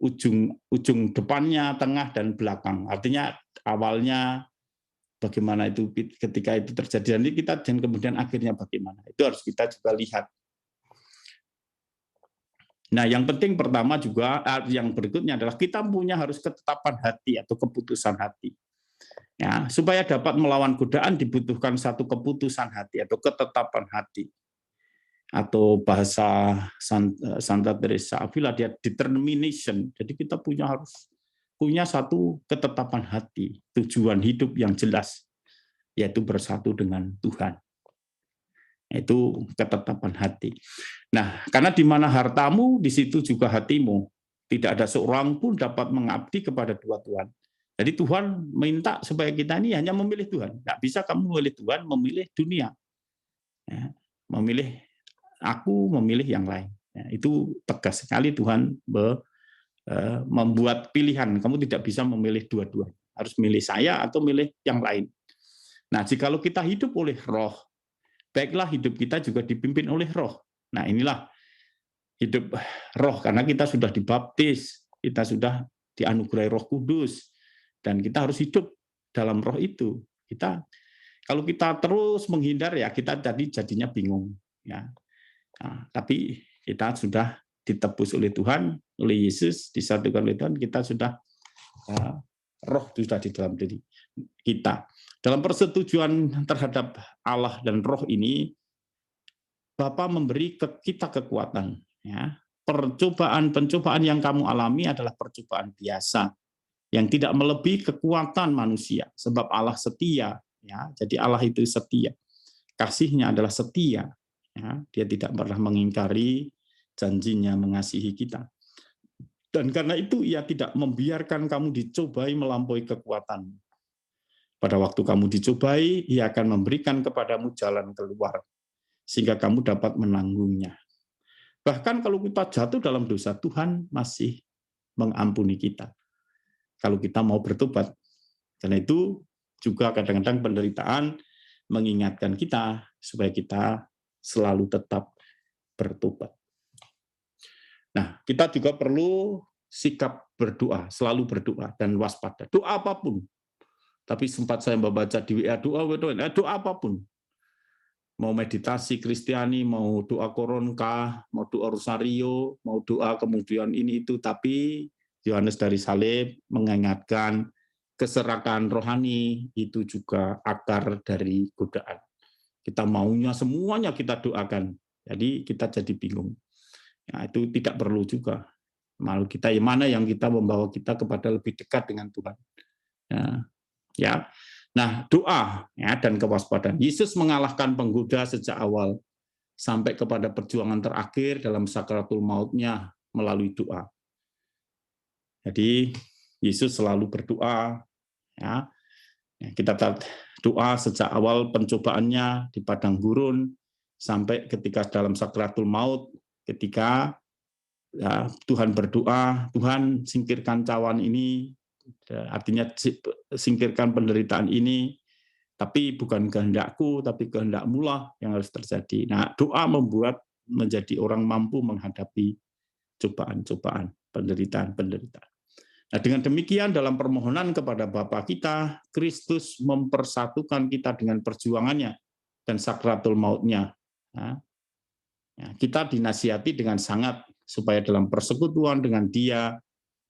[SPEAKER 1] ujung depannya, tengah dan belakang. Artinya awalnya bagaimana itu ketika itu terjadi nanti kita dan kemudian akhirnya bagaimana. Itu harus kita juga lihat. Nah, yang penting pertama juga yang berikutnya adalah kita punya harus ketetapan hati atau keputusan hati. Ya, supaya dapat melawan godaan dibutuhkan satu keputusan hati atau ketetapan hati. Atau bahasa Santa Teresa Avila dia determination. Jadi kita harus punya satu ketetapan hati, tujuan hidup yang jelas, yaitu bersatu dengan Tuhan. Itu ketetapan hati. Nah, karena di mana hartamu, di situ juga hatimu. Tidak ada seorang pun dapat mengabdi kepada dua Tuhan. Jadi Tuhan minta supaya kita ini hanya memilih Tuhan. Nggak bisa kamu memilih Tuhan, memilih dunia. Ya, memilih aku, memilih yang lain. Ya, itu tegas sekali Tuhan membuat pilihan. Kamu tidak bisa memilih dua-dua. Harus milih saya atau milih yang lain. Nah, jikalau kita hidup oleh roh, baiklah hidup kita juga dipimpin oleh roh. Nah, inilah hidup roh, karena kita sudah dibaptis, kita sudah dianugerahi Roh Kudus, dan kita harus hidup dalam roh itu. Kalau kita terus menghindar ya kita jadinya bingung. Ya. Nah, tapi kita sudah ditebus oleh Tuhan, oleh Yesus, disatukan oleh Tuhan, kita sudah roh sudah di dalam diri kita. Dalam persetujuan terhadap Allah dan roh ini, Bapa memberi kita kekuatan. Ya. Pencobaan yang kamu alami adalah percobaan biasa. yang tidak melebihi kekuatan manusia, sebab Allah setia. Ya, jadi Allah itu setia. Kasihnya adalah setia. Ya, dia tidak pernah mengingkari janjinya mengasihi kita. Dan karena itu ia tidak membiarkan kamu dicobai melampaui kekuatan. Pada waktu kamu dicobai, ia akan memberikan kepadamu jalan keluar, sehingga kamu dapat menanggungnya. Bahkan kalau kita jatuh dalam dosa, Tuhan masih mengampuni kita. Kalau kita mau bertobat. Karena itu juga kadang-kadang penderitaan mengingatkan kita supaya kita selalu tetap bertobat. Nah, kita juga perlu sikap berdoa, selalu berdoa dan waspada. Doa apapun. Tapi sempat saya membaca di WA doa apapun. Mau meditasi Kristiani, mau doa koronka, mau doa rosario, mau doa kemudian ini itu, tapi Yohanes dari Salib mengingatkan keserakahan rohani itu juga akar dari godaan. Kita maunya semuanya kita doakan, jadi kita jadi bingung. Ya, itu tidak perlu juga. Malu kita yang mana yang kita membawa kita kepada lebih dekat dengan Tuhan. Ya. Nah, doa ya, dan kewaspadaan. Yesus mengalahkan penggoda sejak awal sampai kepada perjuangan terakhir dalam sakaratul mautnya melalui doa. Jadi Yesus selalu berdoa. Ya. Kita doa sejak awal pencobaannya di padang gurun sampai ketika dalam sakaratul maut, ketika ya, Tuhan berdoa, Tuhan singkirkan cawan ini, artinya singkirkan penderitaan ini, tapi bukan kehendakku, tapi kehendak-Mu lah yang harus terjadi. Nah, doa membuat menjadi orang mampu menghadapi cobaan-cobaan, penderitaan-penderitaan. Nah, dengan demikian dalam permohonan kepada Bapa kita, Kristus mempersatukan kita dengan perjuangannya dan sakratul mautnya. Nah, kita dinasihati dengan sangat supaya dalam persekutuan dengan Dia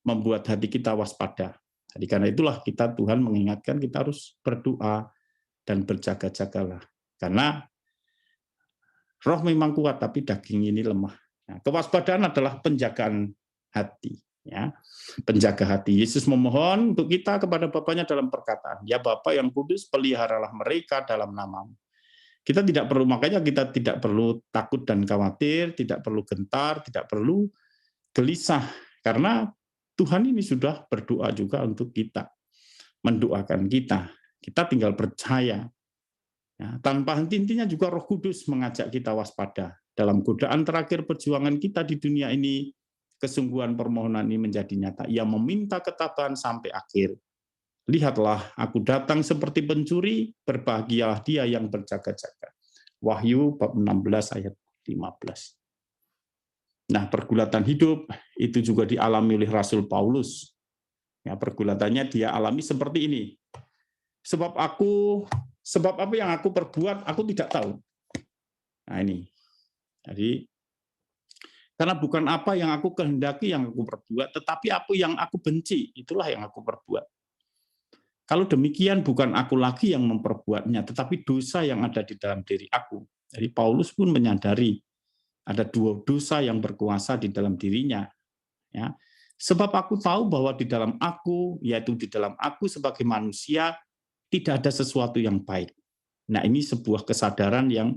[SPEAKER 1] membuat hati kita waspada. Jadi karena itulah kita Tuhan mengingatkan kita harus berdoa dan berjaga-jagalah. Karena roh memang kuat tapi daging ini lemah. Nah, kewaspadaan adalah penjagaan hati. Ya, penjaga hati. Yesus memohon untuk kita kepada Bapaknya dalam perkataan, ya Bapa yang kudus, peliharalah mereka dalam nama-Mu. Kita tidak perlu, makanya kita tidak perlu takut dan khawatir, tidak perlu gentar, tidak perlu gelisah, karena Tuhan ini sudah berdoa juga untuk kita, mendoakan kita. Kita tinggal percaya. Ya, tanpa henti-hentinya juga Roh Kudus mengajak kita waspada. Dalam godaan terakhir perjuangan kita di dunia ini, kesungguhan permohonan ini menjadi nyata. Ia meminta ketabahan sampai akhir. Lihatlah, aku datang seperti pencuri, berbahagialah dia yang berjaga-jaga. Wahyu bab 16 ayat 15. Nah, pergulatan hidup itu juga dialami oleh Rasul Paulus. Ya, pergulatannya dia alami seperti ini. Sebab apa yang aku perbuat, aku tidak tahu. Nah, ini. Jadi, karena bukan apa yang aku kehendaki yang aku perbuat, tetapi apa yang aku benci, itulah yang aku perbuat. Kalau demikian, bukan aku lagi yang memperbuatnya, tetapi dosa yang ada di dalam diri aku. Jadi Paulus pun menyadari ada dua dosa yang berkuasa di dalam dirinya. Ya. Sebab aku tahu bahwa di dalam aku, yaitu di dalam aku sebagai manusia, tidak ada sesuatu yang baik. Nah, ini sebuah kesadaran yang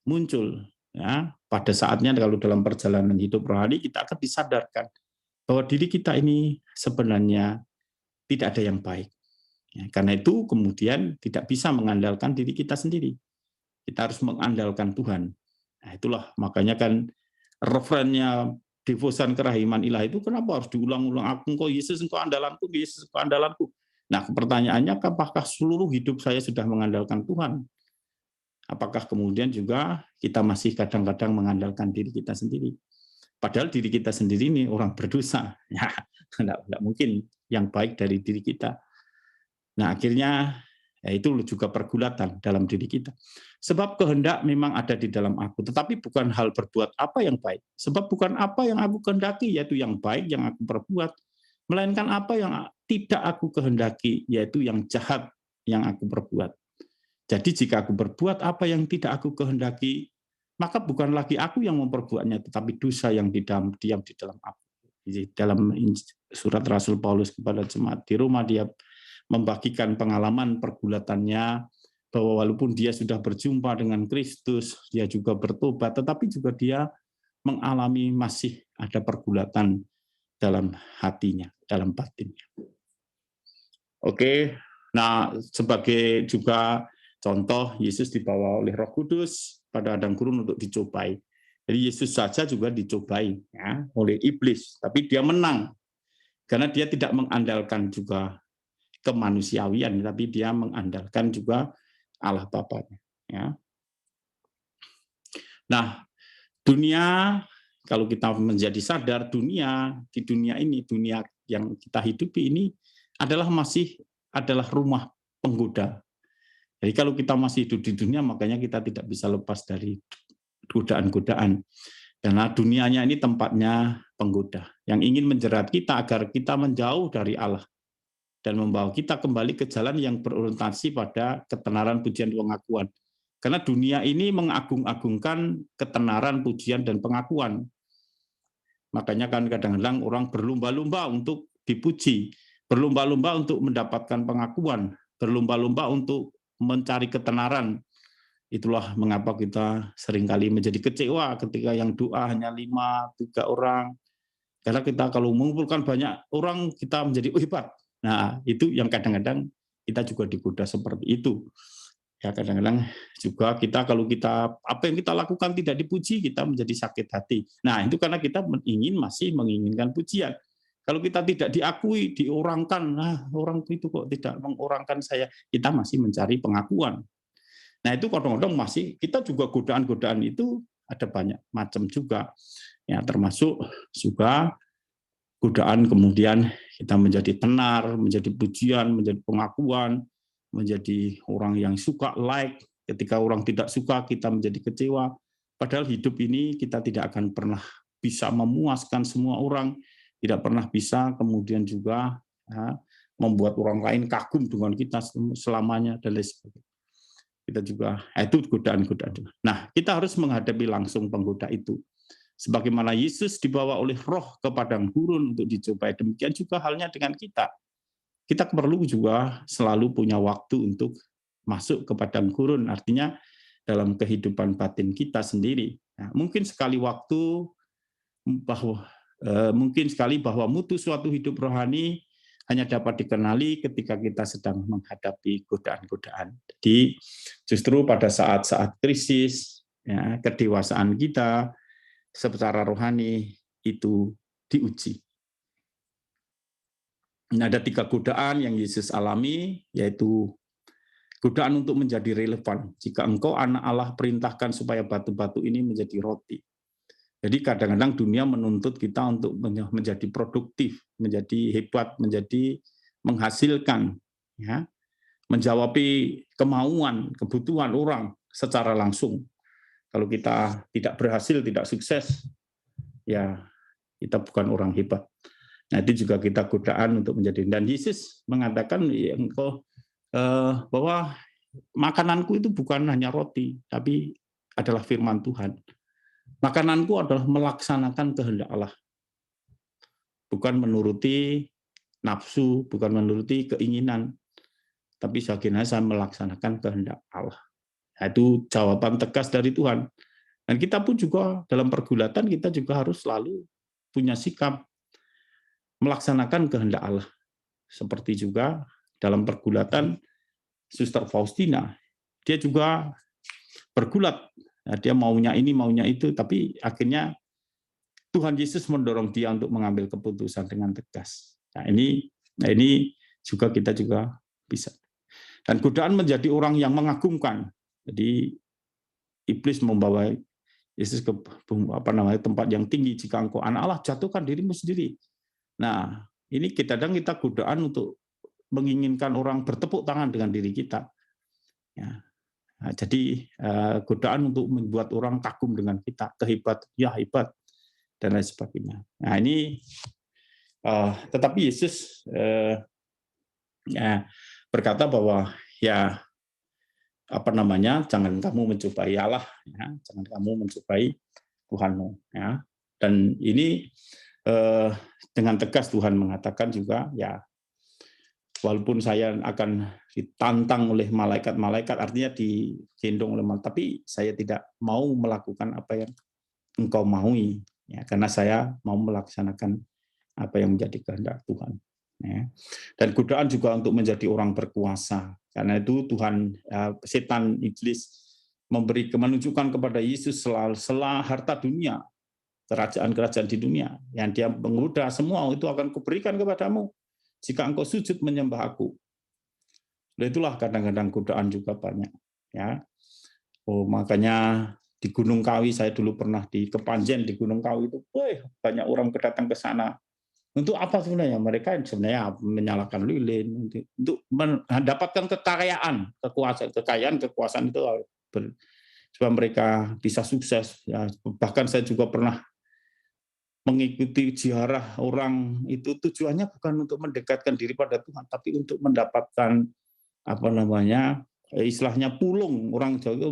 [SPEAKER 1] muncul. Ya, pada saatnya kalau dalam perjalanan hidup rohani kita akan disadarkan bahwa diri kita ini sebenarnya tidak ada yang baik. Ya, karena itu kemudian tidak bisa mengandalkan diri kita sendiri. Kita harus mengandalkan Tuhan. Nah, itulah makanya kan referennya devosan kerahiman ilahi itu kenapa harus diulang-ulang? Aku engkau Yesus, engkau andalanku, Yesus engkau andalanku. Nah, pertanyaannya apakah seluruh hidup saya sudah mengandalkan Tuhan? Apakah kemudian juga kita masih kadang-kadang mengandalkan diri kita sendiri? Padahal diri kita sendiri ini orang berdosa. Ya, tidak mungkin yang baik dari diri kita. Nah, akhirnya ya itu juga pergulatan dalam diri kita. Sebab kehendak memang ada di dalam aku, tetapi bukan hal berbuat apa yang baik. Sebab bukan apa yang aku kehendaki, yaitu yang baik yang aku perbuat, melainkan apa yang tidak aku kehendaki, yaitu yang jahat yang aku perbuat. Jadi jika aku berbuat apa yang tidak aku kehendaki, maka bukan lagi aku yang memperbuatnya, tetapi dosa yang diam di dalam aku. Di dalam surat Rasul Paulus kepada jemaat di Roma, dia membagikan pengalaman pergulatannya, bahwa walaupun dia sudah berjumpa dengan Kristus, dia juga bertobat, tetapi juga dia mengalami masih ada pergulatan dalam hatinya, dalam batinnya. Oke, nah sebagai juga contoh, Yesus dibawa oleh Roh Kudus pada padang gurun untuk dicobai. Jadi Yesus saja juga dicobai ya, oleh iblis, tapi dia menang karena dia tidak mengandalkan juga kemanusiawian, tapi dia mengandalkan juga Allah Bapanya. Ya. Nah, dunia, kalau kita menjadi sadar, di dunia ini, dunia yang kita hidupi ini masih adalah rumah penggoda. Jadi kalau kita masih hidup di dunia, makanya kita tidak bisa lepas dari godaan-godaan. Karena dunianya ini tempatnya penggoda yang ingin menjerat kita agar kita menjauh dari Allah dan membawa kita kembali ke jalan yang berorientasi pada ketenaran, pujian, pengakuan. Karena dunia ini mengagung-agungkan ketenaran, pujian, dan pengakuan. Makanya kan kadang-kadang orang berlomba-lomba untuk dipuji, berlomba-lomba untuk mendapatkan pengakuan, berlomba-lomba untuk mencari ketenaran. Itulah mengapa kita seringkali menjadi kecewa ketika yang doa hanya 5-3 orang. Karena kita kalau mengumpulkan banyak orang, kita menjadi hebat. Nah, itu yang kadang-kadang kita juga digoda seperti itu. Ya, kadang-kadang juga kalau apa yang kita lakukan tidak dipuji, kita menjadi sakit hati. Nah, itu karena kita masih menginginkan pujian. Kalau kita tidak diakui, diorangkan, orang itu kok tidak mengorangkan saya, kita masih mencari pengakuan. Nah, itu kadang-kadang masih, kita juga godaan-godaan itu ada banyak macam juga. Ya, termasuk juga godaan kemudian kita menjadi tenar, menjadi pujian, menjadi pengakuan, menjadi orang yang suka like. Ketika orang tidak suka, kita menjadi kecewa. Padahal hidup ini kita tidak akan pernah bisa memuaskan semua orang, tidak pernah bisa kemudian juga membuat orang lain kagum dengan kita selamanya, dan lain sebagainya. Kita juga, itu godaan-godaan. Nah, kita harus menghadapi langsung penggoda itu. Sebagaimana Yesus dibawa oleh Roh ke padang gurun untuk dicobai, demikian juga halnya dengan kita. Kita perlu juga selalu punya waktu untuk masuk ke padang gurun, artinya dalam kehidupan batin kita sendiri. Nah, mungkin sekali bahwa mutu suatu hidup rohani hanya dapat dikenali ketika kita sedang menghadapi godaan-godaan. Jadi justru pada saat-saat krisis, ya, kedewasaan kita secara rohani itu diuji. Nah, ada 3 godaan yang Yesus alami, yaitu godaan untuk menjadi relevan. Jika engkau anak Allah, perintahkan supaya batu-batu ini menjadi roti. Jadi kadang-kadang dunia menuntut kita untuk menjadi produktif, menjadi hebat, menjadi menghasilkan, ya, menjawab kemauan, kebutuhan orang secara langsung. Kalau kita tidak berhasil, tidak sukses, ya kita bukan orang hebat. Nah, itu juga kita godaan untuk menjadi. Dan Yesus mengatakan bahwa makananku itu bukan hanya roti, tapi adalah firman Tuhan. Makananku adalah melaksanakan kehendak Allah. Bukan menuruti nafsu, bukan menuruti keinginan, tapi bagaimana saya melaksanakan kehendak Allah. Nah, itu jawaban tegas dari Tuhan. Dan kita pun juga dalam pergulatan, kita juga harus selalu punya sikap melaksanakan kehendak Allah. Seperti juga dalam pergulatan Suster Faustina, dia juga bergulat. Nah, dia maunya ini, maunya itu, tapi akhirnya Tuhan Yesus mendorong dia untuk mengambil keputusan dengan tegas. Nah, ini juga kita juga bisa. Dan godaan menjadi orang yang mengagumkan. Jadi iblis membawa Yesus ke tempat yang tinggi. Jika engkau anak Allah, jatuhkan dirimu sendiri. Nah, ini kadang kita godaan untuk menginginkan orang bertepuk tangan dengan diri kita. Ya. Nah, jadi godaan untuk membuat orang kagum dengan kita, kehebat, ya hebat, dan lain sebagainya. Nah, ini tetapi Yesus berkata bahwa jangan kamu mencobai Allah, ya, jangan kamu mencobai Tuhanmu, ya. Dan ini dengan tegas Tuhan mengatakan juga, ya walaupun saya akan ditantang oleh malaikat-malaikat, artinya digendong oleh malaikat, tapi saya tidak mau melakukan apa yang engkau maui, ya, karena saya mau melaksanakan apa yang menjadi kehendak Tuhan. Ya. Dan godaan juga untuk menjadi orang berkuasa. Karena itu Tuhan, setan, iblis menunjukkan kepada Yesus sela harta dunia, kerajaan-kerajaan di dunia, yang dia menggoda semua itu akan kuberikan kepadamu jika engkau sujud menyembah aku. Dan itulah kadang-kadang godaan juga banyak. Ya. Makanya di Gunung Kawi, saya dulu pernah di Kepanjen, di Gunung Kawi itu, banyak orang datang ke sana. Untuk apa sebenarnya? Mereka sebenarnya menyalakan lilin untuk mendapatkan kekayaan, kekuasaan itu supaya mereka bisa sukses. Ya, bahkan saya juga pernah mengikuti ziarah orang itu, tujuannya bukan untuk mendekatkan diri pada Tuhan, tapi untuk mendapatkan istilahnya pulung, orang Jawa itu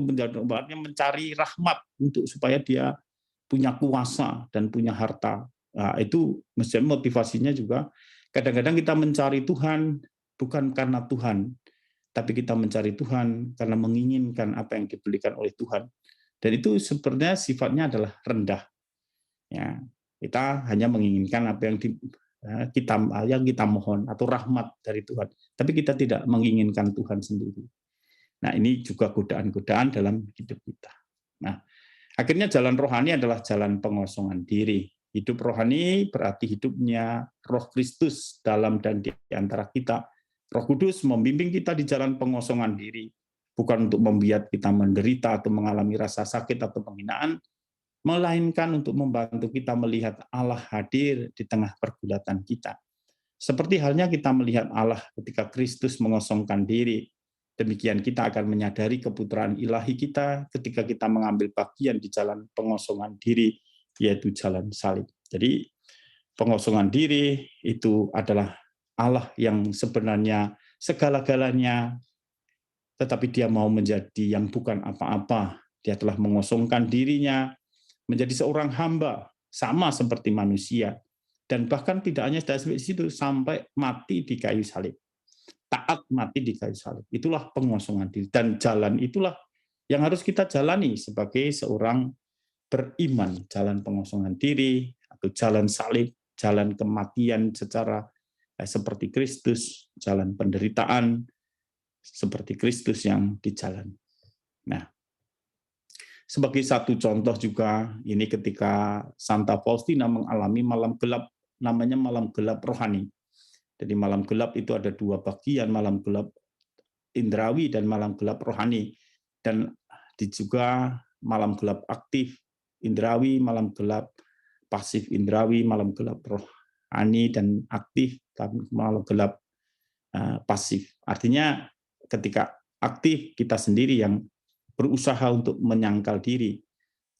[SPEAKER 1] mencari rahmat untuk supaya dia punya kuasa dan punya harta. Nah, itu mestinya motivasinya juga kadang-kadang kita mencari Tuhan bukan karena Tuhan, tapi kita mencari Tuhan karena menginginkan apa yang diberikan oleh Tuhan. Dan itu sebenarnya sifatnya adalah rendah. Ya, kita hanya menginginkan apa yang kita mohon atau rahmat dari Tuhan, tapi kita tidak menginginkan Tuhan sendiri. Nah, ini juga godaan-godaan dalam hidup kita. Nah, akhirnya jalan rohani adalah jalan pengosongan diri. Hidup rohani berarti hidupnya Roh Kristus dalam dan di antara kita. Roh Kudus membimbing kita di jalan pengosongan diri, bukan untuk membuat kita menderita atau mengalami rasa sakit atau penghinaan, melainkan untuk membantu kita melihat Allah hadir di tengah pergulatan kita. Seperti halnya kita melihat Allah ketika Kristus mengosongkan diri, demikian kita akan menyadari keputraan ilahi kita ketika kita mengambil bagian di jalan pengosongan diri, yaitu jalan salib. Jadi pengosongan diri itu adalah Allah yang sebenarnya segala-galanya, tetapi dia mau menjadi yang bukan apa-apa. Dia telah mengosongkan dirinya menjadi seorang hamba, sama seperti manusia. Dan bahkan tidak hanya sampai situ, sampai mati di kayu salib. Taat mati di kayu salib. Itulah pengosongan diri. Dan jalan itulah yang harus kita jalani sebagai seorang beriman. Jalan pengosongan diri, atau jalan salib, jalan kematian secara seperti Kristus, jalan penderitaan seperti Kristus yang dijalani. Nah, sebagai satu contoh juga, ini ketika Santa Faustina mengalami malam gelap, namanya malam gelap rohani. Jadi malam gelap itu ada dua bagian, malam gelap indrawi dan malam gelap rohani. Dan juga malam gelap aktif indrawi, malam gelap pasif indrawi, malam gelap rohani dan aktif, malam gelap pasif. Artinya ketika aktif kita sendiri yang berusaha untuk menyangkal diri,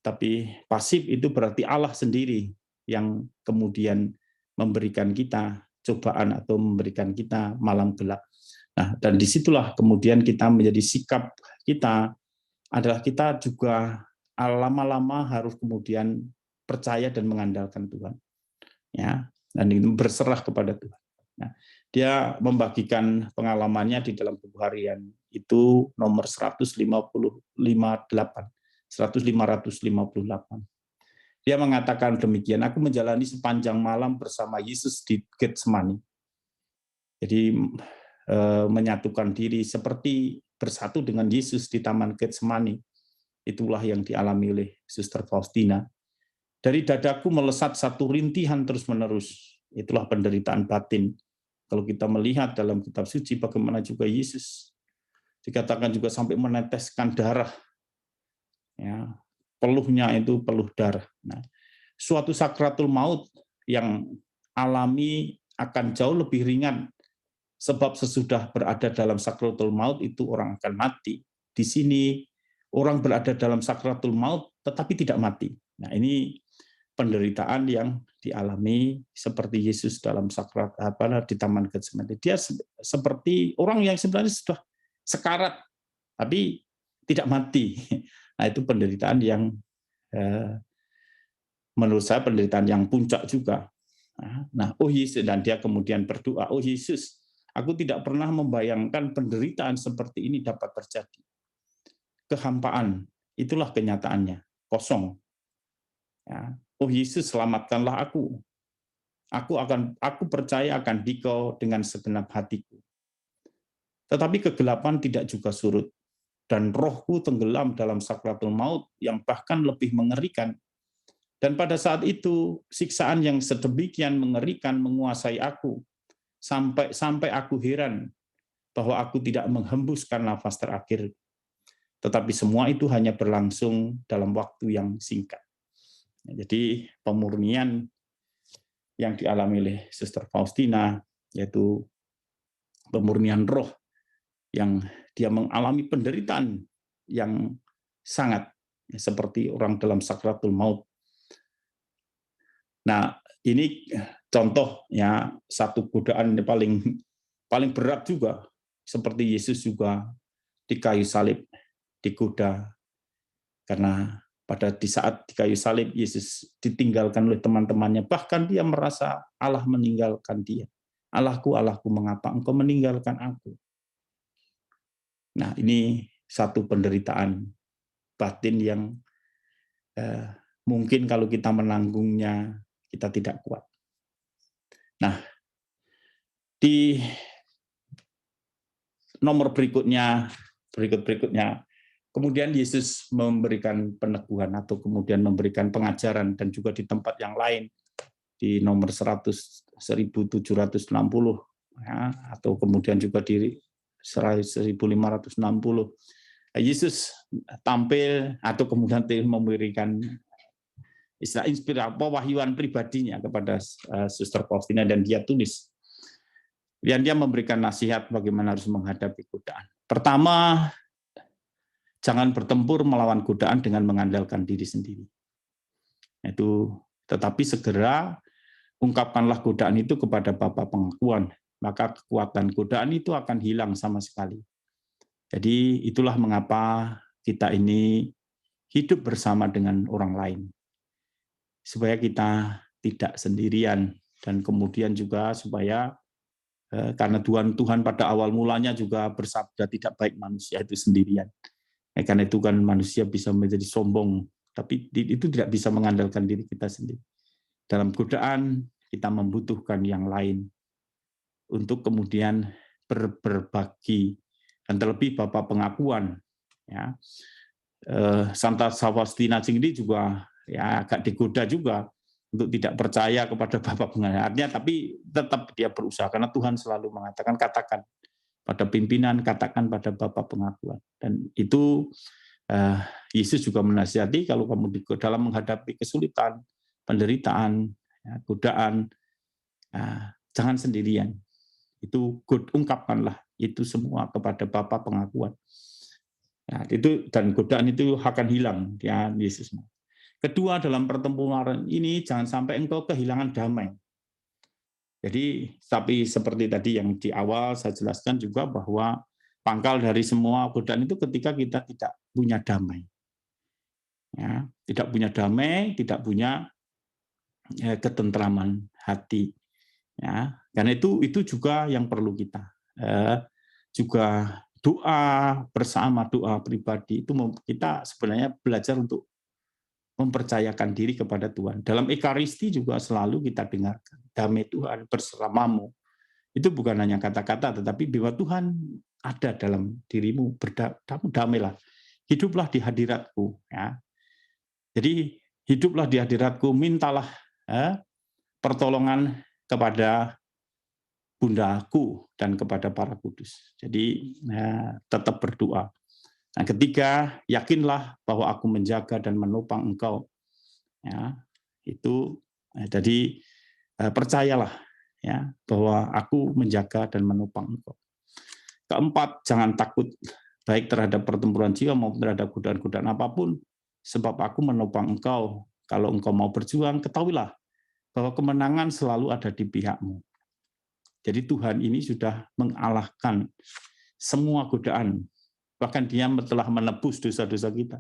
[SPEAKER 1] tapi pasif itu berarti Allah sendiri yang kemudian memberikan kita cobaan atau memberikan kita malam gelap. Nah, dan disitulah kemudian kita menjadi sikap kita adalah kita juga lama-lama harus kemudian percaya dan mengandalkan Tuhan. Ya, dan itu berserah kepada Tuhan. Nah, dia membagikan pengalamannya di dalam buku harian itu nomor 1558. Dia mengatakan demikian, aku menjalani sepanjang malam bersama Yesus di Getsemani. Jadi menyatukan diri seperti bersatu dengan Yesus di Taman Getsemani. Itulah yang dialami oleh Suster Faustina. Dari dadaku melesat satu rintihan terus-menerus. Itulah penderitaan batin. Kalau kita melihat dalam kitab suci bagaimana juga Yesus dikatakan juga sampai meneteskan darah. Ya, peluhnya itu peluh darah. Nah, suatu sakratul maut yang alami akan jauh lebih ringan, sebab sesudah berada dalam sakratul maut itu orang akan mati. Di sini orang berada dalam sakratul maut tetapi tidak mati. Nah, ini penderitaan yang dialami seperti Yesus dalam sakrat di Taman Getsemani. Dia seperti orang yang sebenarnya sudah sekarat tapi tidak mati. Nah, itu penderitaan yang menurut saya penderitaan yang puncak juga. Nah, oh Yesus, dan dia kemudian berdoa, oh Yesus, aku tidak pernah membayangkan penderitaan seperti ini dapat terjadi. Kehampaan, itulah kenyataannya, kosong. Ya. Oh Yesus, selamatkanlah aku. Aku percaya akan Dikau dengan segenap hatiku. Tetapi kegelapan tidak juga surut, dan rohku tenggelam dalam sakratul maut yang bahkan lebih mengerikan. Dan pada saat itu, siksaan yang sedemikian mengerikan menguasai aku, sampai aku heran bahwa aku tidak menghembuskan nafas terakhir. Tetapi semua itu hanya berlangsung dalam waktu yang singkat. Jadi pemurnian yang dialami oleh Suster Faustina, yaitu pemurnian roh, yang dia mengalami penderitaan yang sangat seperti orang dalam sakratul maut. Nah, ini contoh ya, satu godaan yang paling berat juga, seperti Yesus juga di kayu salib digoda, karena di saat di kayu salib Yesus ditinggalkan oleh teman-temannya, bahkan dia merasa Allah meninggalkan dia. Allahku, Allahku, mengapa engkau meninggalkan aku? Nah, ini satu penderitaan batin yang mungkin kalau kita menanggungnya, kita tidak kuat. Nah, di nomor berikutnya, kemudian Yesus memberikan peneguhan atau kemudian memberikan pengajaran, dan juga di tempat yang lain, di nomor 1760, ya, atau kemudian juga di 1560, Yesus tampil atau kemudian memberikan istilah inspirasi, pewahyuan pribadinya kepada Suster Faustina, dan dia tulis. Dan dia memberikan nasihat bagaimana harus menghadapi godaan. Pertama, jangan bertempur melawan godaan dengan mengandalkan diri sendiri. Tetapi segera ungkapkanlah godaan itu kepada Bapa pengakuan, maka kekuatan godaan itu akan hilang sama sekali. Jadi itulah mengapa kita ini hidup bersama dengan orang lain, supaya kita tidak sendirian, dan kemudian juga supaya karena Tuhan pada awal mulanya juga bersabda tidak baik manusia itu sendirian. Karena itu kan manusia bisa menjadi sombong, tapi itu tidak bisa mengandalkan diri kita sendiri. Dalam godaan kita membutuhkan yang lain untuk kemudian berbagi, dan terlebih Bapa pengakuan. Ya, Santa Faustina sendiri juga ya agak digoda juga untuk tidak percaya kepada Bapa pengakuannya, tapi tetap dia berusaha karena Tuhan selalu mengatakan, katakan pada pimpinan, katakan pada Bapa pengakuan. Dan itu Yesus juga menasihati, kalau kamu dalam menghadapi kesulitan, penderitaan, ya, godaan, jangan sendirian. Itu ungkapkanlah itu semua kepada Bapa pengakuan. Nah, itu, dan godaan itu akan hilang, ya Yesus. Kedua, dalam pertempuran ini jangan sampai engkau kehilangan damai. Jadi, tapi seperti tadi yang di awal saya jelaskan juga bahwa pangkal dari semua godaan itu ketika kita tidak punya damai. Ya, tidak punya damai, tidak punya ketentraman hati. Ya, karena itu juga yang perlu kita juga doa bersama, doa pribadi itu kita sebenarnya belajar untuk mempercayakan diri kepada Tuhan. Dalam Ekaristi juga selalu kita dengarkan, damai Tuhan bersamamu. Itu bukan hanya kata-kata, tetapi bahwa Tuhan ada dalam dirimu, damailah, hiduplah di hadiratku. Ya. Jadi hiduplah di hadiratku, mintalah pertolongan kepada bundaku dan kepada para kudus. Jadi tetap berdoa. Nah, ketiga, yakinlah bahwa aku menjaga dan menopang engkau. Ya, itu jadi percayalah ya bahwa aku menjaga dan menopang engkau. Keempat, jangan takut baik terhadap pertempuran jiwa maupun terhadap godaan-godaan apapun, sebab aku menopang engkau. Kalau engkau mau berjuang, ketahuilah bahwa kemenangan selalu ada di pihakmu. Jadi Tuhan ini sudah mengalahkan semua godaan. Bahkan dia telah menebus dosa-dosa kita.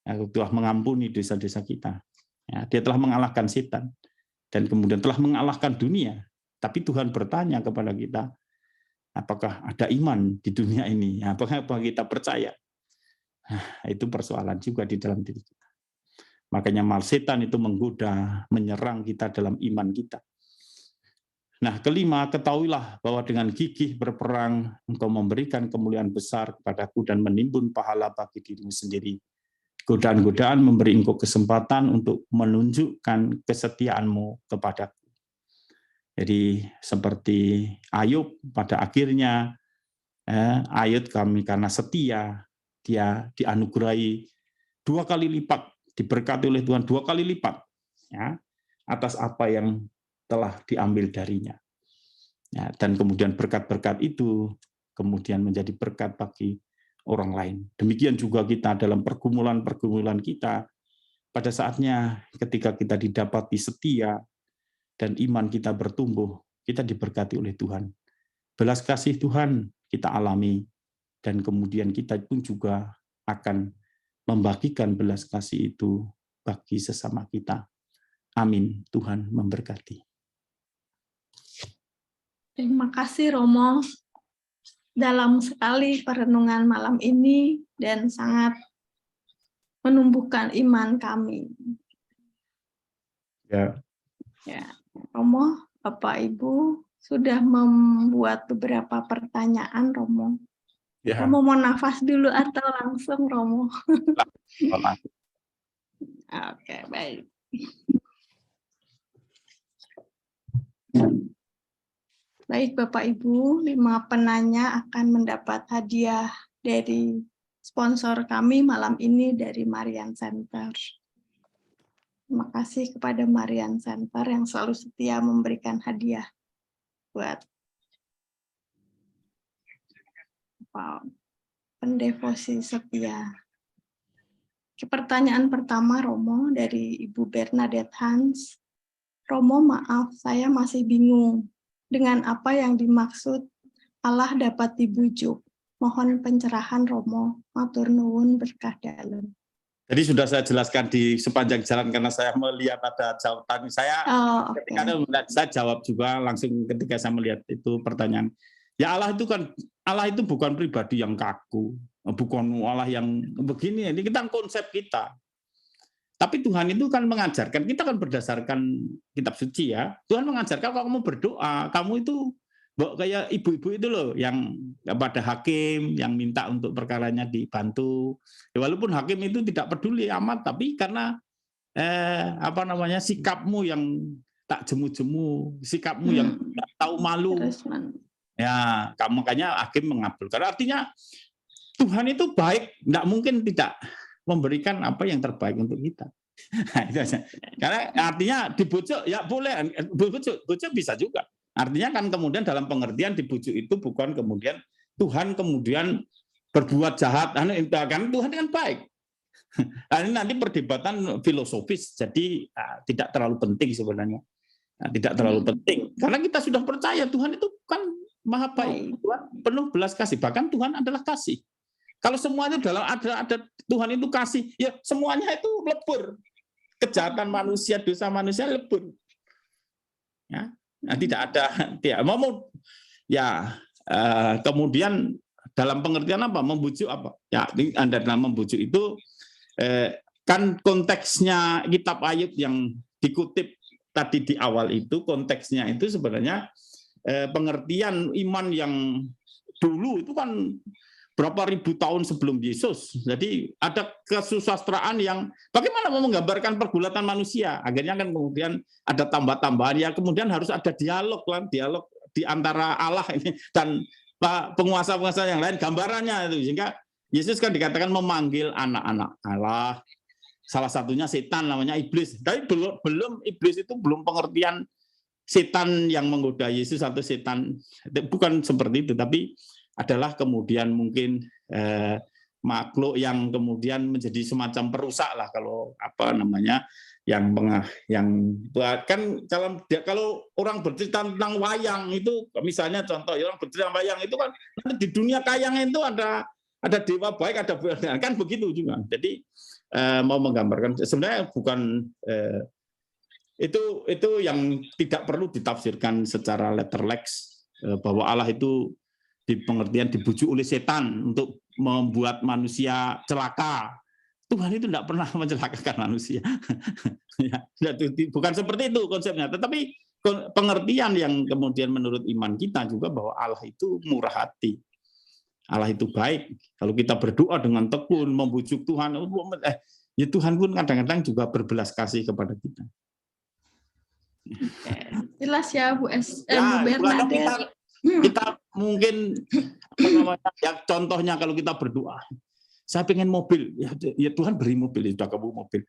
[SPEAKER 1] Telah mengampuni dosa-dosa kita. Ya, dia telah mengalahkan setan. dan kemudian telah mengalahkan dunia. Tapi Tuhan bertanya kepada kita, apakah ada iman di dunia ini? Apakah kita percaya? Nah, itu persoalan juga di dalam diri kita. Makanya setan itu menggoda, menyerang kita dalam iman kita. Nah, kelima, ketahuilah bahwa dengan gigih berperang, engkau memberikan kemuliaan besar kepadaku dan menimbun pahala bagi dirimu sendiri. Godaan-godaan memberi engkau kesempatan untuk menunjukkan kesetiaanmu kepadaku. Jadi seperti Ayub pada akhirnya, Ayub kami karena setia, dia dianugerahi 2 kali lipat, diberkati oleh Tuhan 2 kali lipat, ya, atas apa yang telah diambil darinya. Ya, dan kemudian berkat-berkat itu kemudian menjadi berkat bagi orang lain. Demikian juga kita dalam pergumulan-pergumulan kita, pada saatnya ketika kita didapati setia dan iman kita bertumbuh, kita diberkati oleh Tuhan. Belas kasih Tuhan kita alami, dan kemudian kita pun juga akan membagikan belas kasih itu bagi sesama kita. Amin. Tuhan memberkati.
[SPEAKER 2] Terima kasih Romo. Dalam sekali perenungan malam ini dan sangat menumbuhkan iman kami.
[SPEAKER 1] Ya.
[SPEAKER 2] Ya, Romo, Bapak Ibu sudah membuat beberapa pertanyaan, Romo.
[SPEAKER 1] Ya.
[SPEAKER 2] Romo mau nafas dulu atau langsung, Romo? Oke, baik. Baik Bapak Ibu, 5 penanya akan mendapat hadiah dari sponsor kami malam ini dari Marian Center. Terima kasih kepada Marian Center yang selalu setia memberikan hadiah buat pendevosi setia. Pertanyaan pertama Romo dari Ibu Bernadette Hans. Romo, maaf, saya masih bingung dengan apa yang dimaksud Allah dapat dibujuk. Mohon pencerahan Romo, matur nuwun berkah dalem.
[SPEAKER 1] Jadi sudah saya jelaskan di sepanjang jalan karena saya melihat ada jawaban. Saya jawab juga langsung ketika saya melihat itu pertanyaan. Ya Allah itu bukan pribadi yang kaku, bukan Allah yang begini. Ini kita konsep kita. Tapi Tuhan itu kan mengajarkan, kita kan berdasarkan kitab suci ya. Tuhan mengajarkan kalau kamu berdoa, kamu itu kayak ibu-ibu itu loh yang pada hakim yang minta untuk perkaranya dibantu. Ya, walaupun hakim itu tidak peduli amat, tapi karena sikapmu yang tak jemu-jemu, sikapmu yang tak tahu malu. Ya, makanya hakim mengabulkan. Artinya Tuhan itu baik, tidak mungkin tidak memberikan apa yang terbaik untuk kita. Nah, itu aja. Karena artinya dibujuk ya boleh, bujuk bisa juga. Artinya kan kemudian dalam pengertian dibujuk itu bukan kemudian Tuhan kemudian berbuat jahat, kan Tuhan kan baik. Nah, ini nanti perdebatan filosofis, jadi tidak terlalu penting sebenarnya. Tidak terlalu penting karena kita sudah percaya Tuhan itu kan maha baik, Tuhan penuh belas kasih, bahkan Tuhan adalah kasih. Kalau semuanya dalam ada Tuhan itu kasih, ya semuanya itu lebur. Kejahatan manusia, dosa manusia lebur. Ya, nah, tidak ada kemudian dalam pengertian apa? Membujuk apa? Ya, Anda dalam membujuk itu kan konteksnya kitab Ayub yang dikutip tadi di awal itu, konteksnya itu sebenarnya pengertian iman yang dulu itu kan berapa ribu tahun sebelum Yesus. Jadi ada kesusastraan yang bagaimana mau menggambarkan pergulatan manusia. Akhirnya kan kemudian ada tambah-tambahan ya, kemudian harus ada dialog di antara Allah ini dan penguasa-penguasa yang lain, gambarannya itu. Sehingga Yesus kan dikatakan memanggil anak-anak Allah. Salah satunya setan namanya iblis. Tapi belum iblis itu belum pengertian setan yang menggoda Yesus atau setan, bukan seperti itu, tapi adalah kemudian mungkin makhluk yang kemudian menjadi semacam perusak lah, kalau yang kan kalau orang bercerita tentang wayang itu, misalnya contoh orang bercerita tentang wayang itu kan di dunia kayang itu ada dewa baik, ada kan begitu juga. Jadi mau menggambarkan sebenarnya bukan itu yang tidak perlu ditafsirkan secara letterlex, bahwa Allah itu di pengertian dibujuk oleh setan untuk membuat manusia celaka. Tuhan itu tidak pernah mencelakakan manusia. Bukan seperti itu konsepnya. Tetapi pengertian yang kemudian menurut iman kita juga bahwa Allah itu murah hati. Allah itu baik. Kalau kita berdoa dengan tekun, membujuk Tuhan, ya Tuhan pun kadang-kadang juga berbelas kasih kepada kita.
[SPEAKER 2] Jelas ya Bu
[SPEAKER 1] Ya,
[SPEAKER 2] Bernadette.
[SPEAKER 1] kita mungkin ya, contohnya kalau kita berdoa, saya pengen mobil, ya Tuhan beri mobil, sudah kamu mobil.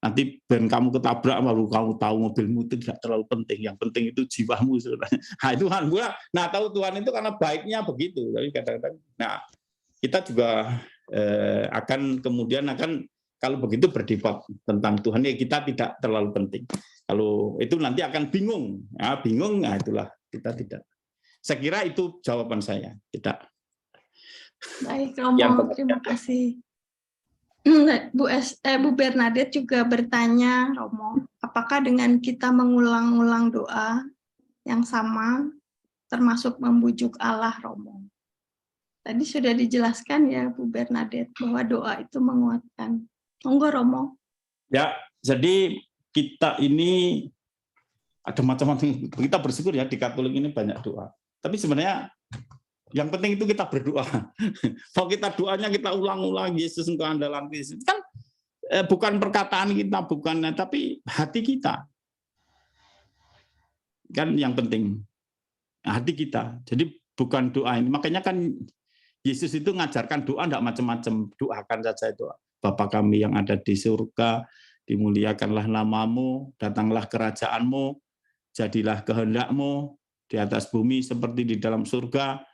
[SPEAKER 1] Nanti ben kamu ketabrak, baru kamu tahu mobilmu itu tidak terlalu penting. Yang penting itu jiwamu. Nah, Tuhan gua, nah tahu Tuhan itu karena baiknya begitu. Tapi kadang-kadang, nah kita juga akan kemudian kalau begitu berdebat tentang Tuhan, ya kita tidak terlalu penting. Kalau itu nanti akan bingung, ya, bingung, nah itulah kita tidak. Saya kira itu jawaban saya, tidak.
[SPEAKER 2] Baik, Romo, terima kasih. Bu Bernadette juga bertanya, Romo, apakah dengan kita mengulang-ulang doa yang sama, termasuk membujuk Allah, Romo? Tadi sudah dijelaskan ya, Bu Bernadette, bahwa doa itu menguatkan. Monggo, Romo.
[SPEAKER 1] Ya, jadi kita ini ada macam-macam, kita bersyukur ya di Katolik ini banyak doa. Tapi sebenarnya yang penting itu kita berdoa. Kalau kita doanya kita ulang-ulang, Yesus engkau andalan Yesus. Kan bukan perkataan kita, bukan, tapi hati kita. Kan yang penting hati kita. Jadi bukan doa ini. Makanya kan Yesus itu ngajarkan doa enggak macam-macam. Doakan saja itu. Bapa kami yang ada di surga, dimuliakanlah namamu, datanglah kerajaanmu, jadilah kehendakmu di atas bumi seperti di dalam surga.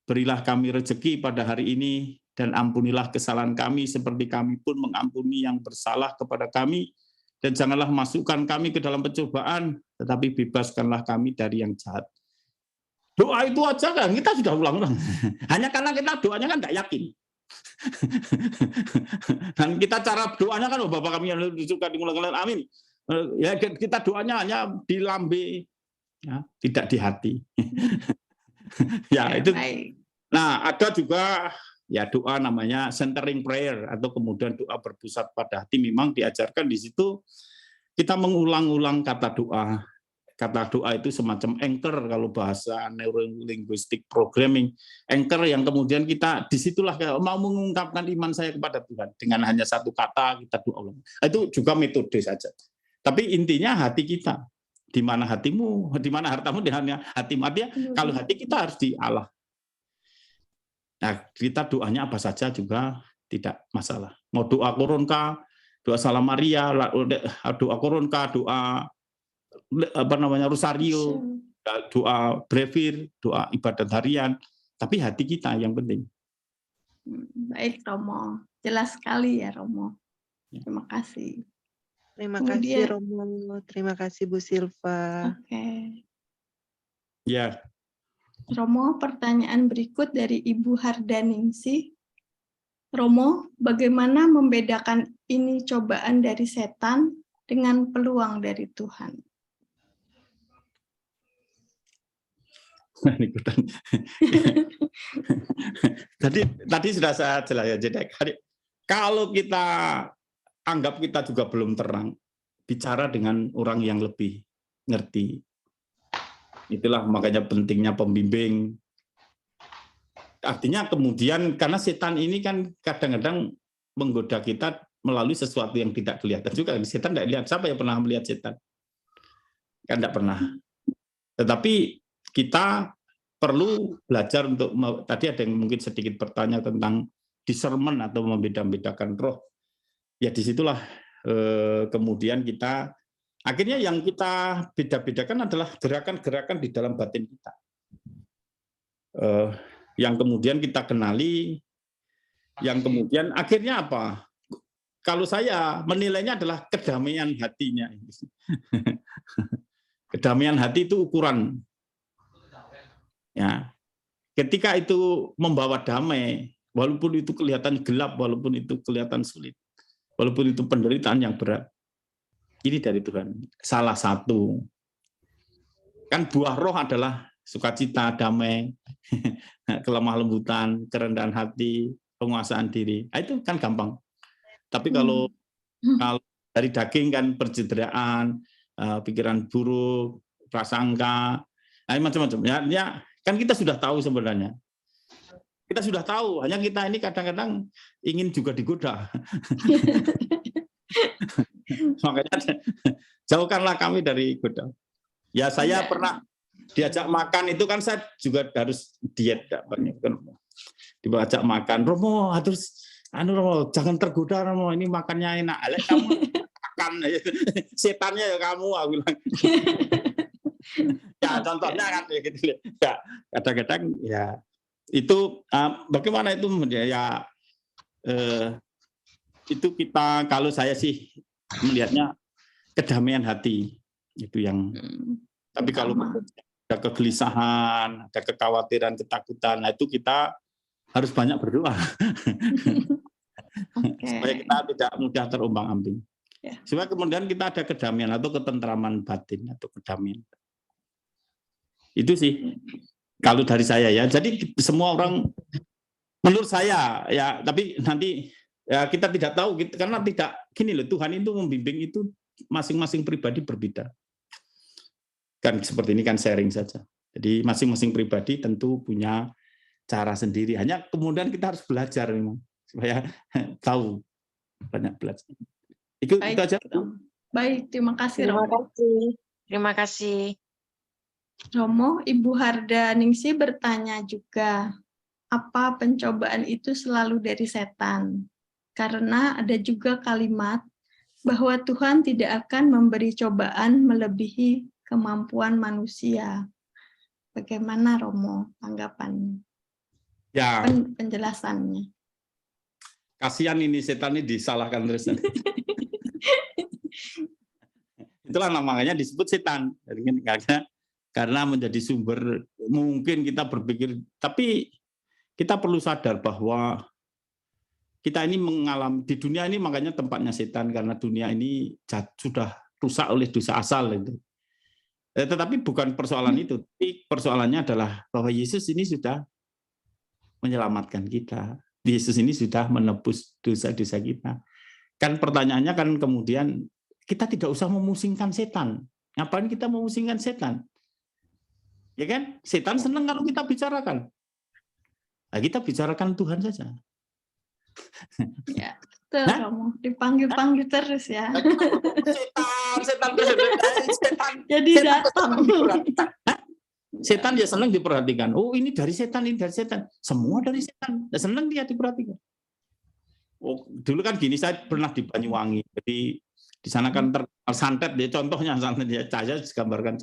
[SPEAKER 1] Berilah kami rezeki pada hari ini, dan ampunilah kesalahan kami seperti kami pun mengampuni yang bersalah kepada kami. Dan janganlah masukkan kami ke dalam pencobaan, tetapi bebaskanlah kami dari yang jahat. Doa itu aja kan, kita sudah ulang-ulang. Hanya karena kita doanya kan tidak yakin. Dan kita cara doanya kan, oh Bapa kami yang di surga dimuliakan, amin. Ya kita doanya hanya di lambe, ya, tidak di hati. Ya itu. Nah ada juga ya doa namanya centering prayer atau kemudian doa berpusat pada hati. Memang diajarkan di situ kita mengulang-ulang kata doa. Kata doa itu semacam anchor kalau bahasa neurolinguistic programming, anchor yang kemudian kita disitulah mau mengungkapkan iman saya kepada Tuhan dengan hanya satu kata kita doa ulang. Itu juga metode saja. Tapi intinya hati kita, di mana hatimu, di mana hartamu, di mana hatimu. Artinya kalau hati kita harus di Allah. Nah, kita doanya apa saja juga tidak masalah. Mau doa koronka, doa salam Maria, doa koronka, doa apa namanya rosario, doa brevir, doa ibadat harian, tapi hati kita yang penting.
[SPEAKER 2] Baik Romo, jelas sekali ya Romo. Terima kasih.
[SPEAKER 3] Terima kasih Romo, terima kasih Bu Silva.
[SPEAKER 2] Oke.
[SPEAKER 1] Ya.
[SPEAKER 2] Romo, pertanyaan berikut dari Ibu Hardaningsih. Romo, bagaimana membedakan ini cobaan dari setan dengan peluang dari Tuhan?
[SPEAKER 1] Tadi sudah saya jelaskan. Jadi kalau kita anggap kita juga belum terang, bicara dengan orang yang lebih ngerti. Itulah makanya pentingnya pembimbing. Artinya kemudian karena setan ini kan kadang-kadang menggoda kita melalui sesuatu yang tidak kelihatan juga. Setan tidak lihat. Siapa yang pernah melihat setan? Kan tidak pernah. Tetapi kita perlu belajar untuk, tadi ada yang mungkin sedikit bertanya tentang discernment atau membeda-bedakan roh. Ya disitulah kemudian kita, akhirnya yang kita beda-bedakan adalah gerakan-gerakan di dalam batin kita. Yang kemudian kita kenali, yang kemudian akhirnya apa? Kalau saya menilainya adalah kedamaian hatinya. Kedamaian hati itu ukuran. Ya, ketika itu membawa damai, walaupun itu kelihatan gelap, walaupun itu kelihatan sulit, walaupun itu penderitaan yang berat, Ini dari Tuhan. Salah satu. Kan buah roh adalah sukacita, damai, kelemah lembutan, kerendahan hati, penguasaan diri. Nah, itu kan gampang. Tapi kalau dari daging kan percederaan, pikiran buruk, prasangka, macam-macam. Ya, kan kita sudah tahu sebenarnya. Kita sudah tahu, hanya kita ini kadang-kadang ingin juga digoda. Makanya jauhkanlah kami dari goda. Ya saya pernah diajak makan itu kan saya juga harus diet, diajak makan. Romo terus Romo jangan tergoda Romo, ini makannya enak. Alah kamu makan setannya ya kamu, aku bilang. Ya contohnya kan gitu ya. Kadang-kadang ya itu bagaimana itu ya itu kita, kalau saya sih melihatnya kedamaian hati itu yang. Tapi kalau ada kegelisahan, ada kekhawatiran, ketakutan, nah itu kita harus banyak berdoa. Supaya kita tidak mudah terombang-ambing. Supaya kemudian kita ada kedamaian atau ketentraman batin atau kedamaian. Itu sih kalau dari saya ya. Jadi semua orang menurut saya ya, tapi nanti ya kita tidak tahu karena tidak gini loh, Tuhan itu membimbing itu masing-masing pribadi berbeda. Kan seperti ini kan sharing saja. Jadi masing-masing pribadi tentu punya cara sendiri. Hanya kemudian kita harus belajar memang supaya tahu, banyak belajar. Itu aja.
[SPEAKER 2] Baik, terima kasih
[SPEAKER 3] Terima
[SPEAKER 2] Romo.
[SPEAKER 3] kasih. Terima kasih.
[SPEAKER 2] Romo, Ibu Harda Ningsi bertanya juga, apa pencobaan itu selalu dari setan? Karena ada juga kalimat bahwa Tuhan tidak akan memberi cobaan melebihi kemampuan manusia. Bagaimana Romo tanggapannya?
[SPEAKER 1] Ya.
[SPEAKER 2] Penjelasannya.
[SPEAKER 1] Kasihan ini setan ini disalahkan terus. Itulah namanya disebut setan. Karena menjadi sumber, mungkin kita berpikir, tapi kita perlu sadar bahwa kita ini mengalami di dunia ini, makanya tempatnya setan, karena dunia ini sudah rusak oleh dosa asal itu. Tetapi bukan persoalan itu, tapi persoalannya adalah bahwa Yesus ini sudah menyelamatkan kita. Yesus ini sudah menebus dosa-dosa kita. Kan pertanyaannya kan kemudian kita tidak usah memusingkan setan. Ngapain kita memusingkan setan? Ya kan? Setan senang kalau kita bicarakan. Nah, kita bicarakan Tuhan saja.
[SPEAKER 2] Ya, betul Romo. Dipanggil-panggil terus ya.
[SPEAKER 1] Setan.
[SPEAKER 2] Jadi datang.
[SPEAKER 1] Setan dia senang diperhatikan. Oh, ini dari setan, ini dari setan. Semua dari setan. Dia senang dia diperhatikan. Oh, dulu kan gini, saya pernah di Banyuwangi. Jadi di sana kan terkenal santet, dia contohnya santet dia saya gambarkan.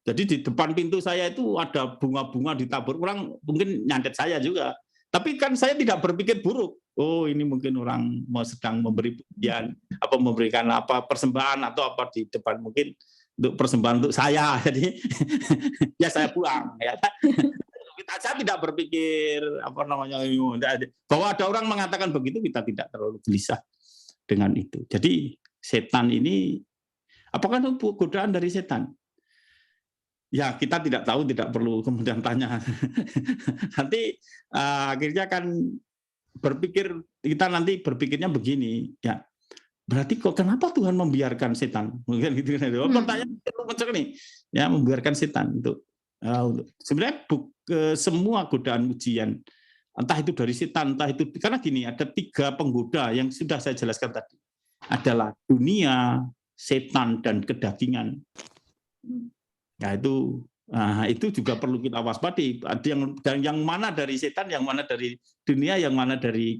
[SPEAKER 1] Jadi di depan pintu saya itu ada bunga-bunga ditabur, orang mungkin nyantet saya juga. Tapi kan saya tidak berpikir buruk. Oh, ini mungkin orang mau sedang memberi pujian, apa memberikan apa persembahan atau apa di depan, mungkin untuk persembahan untuk saya. Jadi ya saya pulang ya. Saya tidak berpikir apa namanya bahwa ada orang mengatakan begitu, kita tidak terlalu gelisah dengan itu. Jadi setan ini apakah itu godaan dari setan? Ya kita tidak tahu, tidak perlu kemudian tanya. Nanti akhirnya kan berpikir, kita nanti berpikirnya begini, ya berarti kok kenapa Tuhan membiarkan setan? Mungkin gitu kan. Pertanyaan macam ini, ya membiarkan setan untuk sebenarnya semua godaan ujian, entah itu dari setan, entah itu karena gini, ada 3 penggoda yang sudah saya jelaskan tadi, adalah dunia, setan, dan kedagingan. Nah itu juga perlu kita waspadi. Yang mana dari setan, yang mana dari dunia, yang mana dari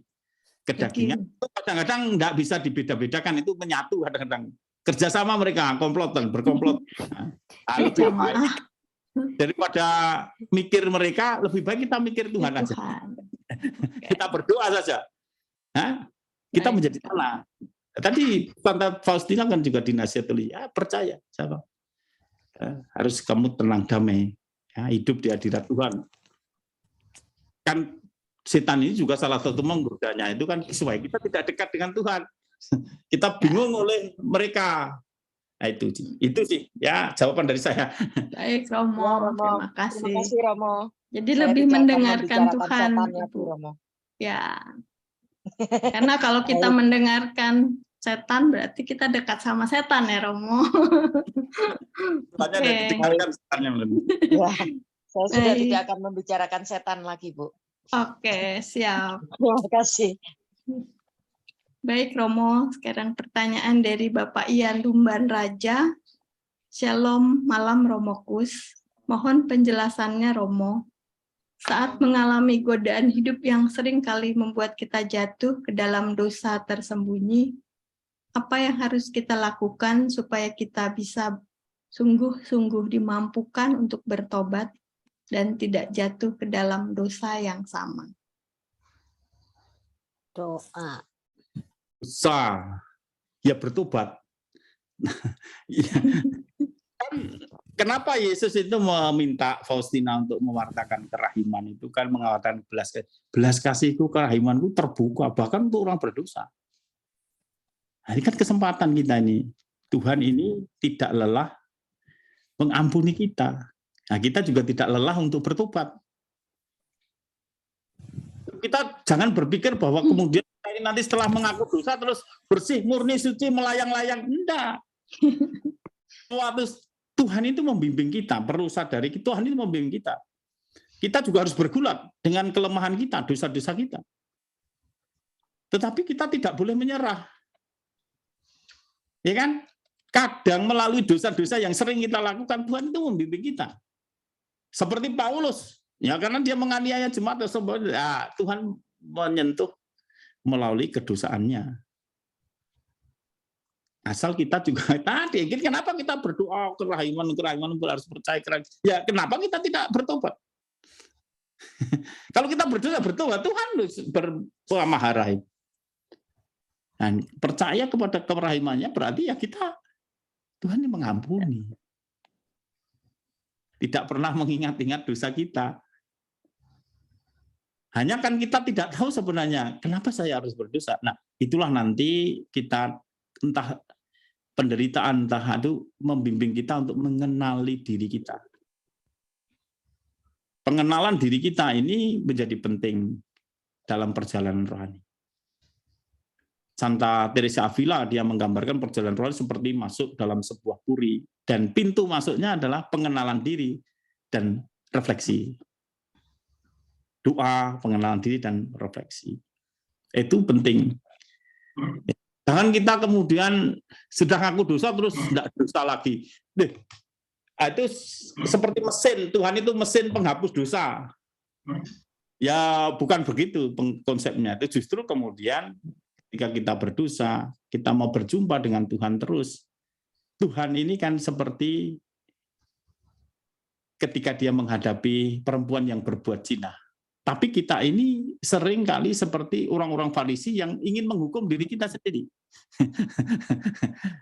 [SPEAKER 1] kedagingan. Kadang-kadang tidak bisa dibeda-bedakan, itu menyatu kadang-kadang. Kerjasama mereka, komplotan, berkomplot. Lebih baik daripada mikir mereka, lebih baik kita mikir Tuhan aja. Kita berdoa saja. Kita menjadi tenang. Tadi Tante Faustina kan juga dinasihati, ya percaya, siapa? Harus kamu tenang, damai, ya, hidup di hadirat Tuhan. Kan setan ini juga salah satu menggodanya itu kan supaya kita tidak dekat dengan Tuhan. Kita bingung oleh mereka, Nah, itu sih ya jawaban dari saya.
[SPEAKER 2] Baik
[SPEAKER 4] Ya,
[SPEAKER 2] Romo,
[SPEAKER 4] Romo.
[SPEAKER 2] terima
[SPEAKER 4] Terima
[SPEAKER 2] kasih.
[SPEAKER 4] kasih Romo.
[SPEAKER 2] Jadi
[SPEAKER 4] Saya
[SPEAKER 2] lebih
[SPEAKER 4] akan
[SPEAKER 2] mendengarkan
[SPEAKER 4] membicarakan
[SPEAKER 2] Tuhan,
[SPEAKER 4] setan lagi,
[SPEAKER 2] Ibu.
[SPEAKER 4] Romo.
[SPEAKER 2] Ya, karena kalau kita
[SPEAKER 4] Baik.
[SPEAKER 2] mendengarkan setan berarti kita dekat sama setan ya Romo.
[SPEAKER 1] Tanya
[SPEAKER 2] Oke.
[SPEAKER 1] ada didengarkan setannya.
[SPEAKER 4] Ya, saya sudah
[SPEAKER 2] Baik.
[SPEAKER 4] tidak akan membicarakan setan lagi, Bu.
[SPEAKER 2] Oke, siap.
[SPEAKER 4] Terima kasih.
[SPEAKER 2] Baik Romo, sekarang pertanyaan dari Bapak Ian Lumban Raja. Shalom malam Romokus. Mohon penjelasannya Romo. Saat mengalami godaan hidup yang sering kali membuat kita jatuh ke dalam dosa tersembunyi, apa yang harus kita lakukan supaya kita bisa sungguh-sungguh dimampukan untuk bertobat dan tidak jatuh ke dalam dosa yang sama?
[SPEAKER 4] Doa.
[SPEAKER 1] Dosa, ya bertobat. Kenapa Yesus itu meminta Faustina untuk mewartakan kerahiman itu kan mengatakan belas kasihku kerahimanku terbuka bahkan untuk orang berdosa. Nah, ini kan kesempatan kita ini. Tuhan ini tidak lelah mengampuni kita. Nah, kita juga tidak lelah untuk bertobat. Kita jangan berpikir bahwa kemudian ini nanti setelah mengaku dosa terus bersih, murni, suci, melayang-layang. Enggak. Suatu Tuhan itu membimbing kita, perlu sadari Tuhan itu membimbing kita. Kita juga harus bergulat dengan kelemahan kita, dosa-dosa kita. Tetapi kita tidak boleh menyerah. Ya kan? Kadang melalui dosa-dosa yang sering kita lakukan, Tuhan itu membimbing kita. Seperti Paulus, ya karena dia menganiaya jemaat tersebut, ya, Tuhan menyentuh melalui kedosaannya. Asal kita juga tadi, kenapa kita berdoa kerahiman harus percaya kerahiman. Ya kenapa kita tidak bertobat? Kalau kita bertobat, Tuhan bermahah rahim. Dan percaya kepada kerahimannya berarti ya kita, Tuhan yang mengampuni. Tidak pernah mengingat-ingat dosa kita. Hanya kan kita tidak tahu sebenarnya, kenapa saya harus berdosa. Nah, itulah nanti kita entah penderitaan entah itu membimbing kita untuk mengenali diri kita. Pengenalan diri kita ini menjadi penting dalam perjalanan rohani. Santa Teresa Avila dia menggambarkan perjalanan rohani seperti masuk dalam sebuah puri dan pintu masuknya adalah pengenalan diri dan refleksi. Doa, pengenalan diri dan refleksi. Itu penting. Jangan kita kemudian sudah ngaku dosa terus tidak dosa lagi. Itu seperti mesin, Tuhan itu mesin penghapus dosa. Ya bukan begitu konsepnya. Itu justru kemudian ketika kita berdosa, kita mau berjumpa dengan Tuhan terus. Tuhan ini kan seperti ketika dia menghadapi perempuan yang berbuat zina. Tapi kita ini sering kali seperti orang-orang Farisi yang ingin menghukum diri kita sendiri.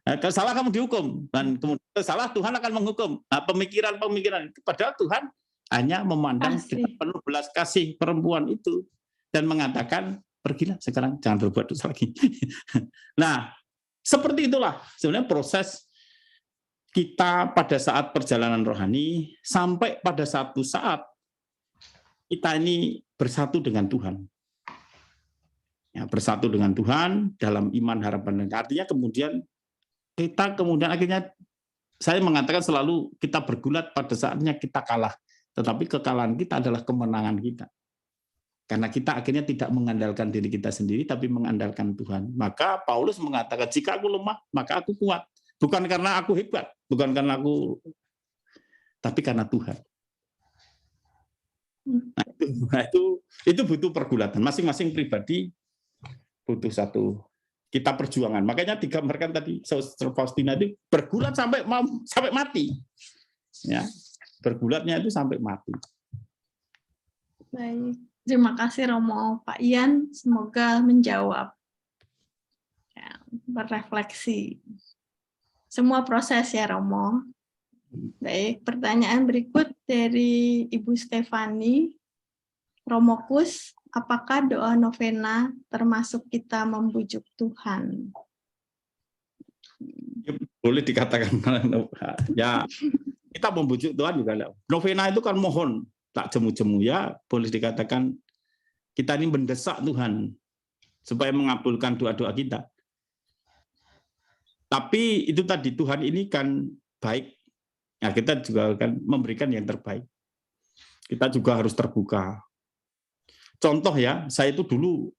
[SPEAKER 1] Kalau salah kamu dihukum, dan kemudian salah Tuhan akan menghukum. Nah, pemikiran-pemikiran itu, padahal Tuhan hanya memandang dengan penuh belas kasih perempuan itu dan mengatakan, pergilah sekarang, jangan berbuat dosa lagi. Nah, seperti itulah sebenarnya proses kita pada saat perjalanan rohani sampai pada satu saat kita ini bersatu dengan Tuhan. Ya, bersatu dengan Tuhan dalam iman, harapan, dan artinya kemudian akhirnya saya mengatakan selalu kita bergulat pada saatnya kita kalah. Tetapi kekalahan kita adalah kemenangan kita. Karena kita akhirnya tidak mengandalkan diri kita sendiri, tapi mengandalkan Tuhan. Maka Paulus mengatakan, jika aku lemah, maka aku kuat. Bukan karena aku hebat, bukan karena aku, tapi karena Tuhan. Nah, itu butuh pergulatan. Masing-masing pribadi butuh satu kita perjuangan. Makanya digambarkan tadi Saudara Faustina itu bergulat sampai mati. Ya, bergulatnya itu sampai mati.
[SPEAKER 2] Baik, terima kasih Romo. Pak Ian, semoga menjawab. Ya, berefleksi. Semua proses ya Romo. Baik, pertanyaan berikut dari Ibu Stefani. Romokus, apakah doa novena termasuk kita membujuk Tuhan?
[SPEAKER 1] Boleh dikatakan ya kita membujuk Tuhan juga. Novena itu kan mohon, tak jemu-jemu ya, boleh dikatakan kita ini mendesak Tuhan supaya mengabulkan doa-doa kita. Tapi itu tadi, Tuhan ini kan baik. Nah, kita juga akan memberikan yang terbaik. Kita juga harus terbuka. Contoh ya, saya itu dulu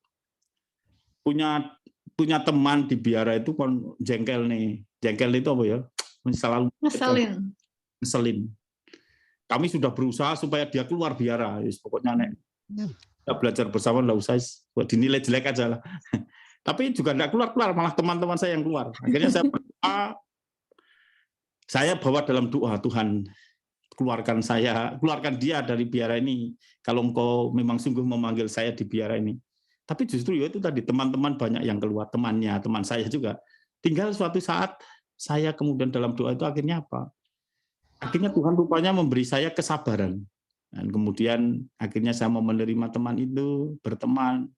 [SPEAKER 1] punya teman di biara itu kon jengkel nih. Jengkel itu apa ya? Selalu ngeselin. Kami sudah berusaha supaya dia keluar biara. Pokoknya nek kita belajar bersama nggak usah dinilai jelek aja lah. Tapi juga nggak keluar, malah teman-teman saya yang keluar. Akhirnya saya berdoa, saya bawa dalam doa, Tuhan keluarkan dia dari biara ini. Kalau engkau memang sungguh memanggil saya di biara ini. Tapi justru itu tadi, teman-teman banyak yang keluar, teman saya juga. Tinggal suatu saat saya kemudian dalam doa itu akhirnya apa? Akhirnya Tuhan rupanya memberi saya kesabaran. Dan kemudian akhirnya saya mau menerima teman itu, berteman,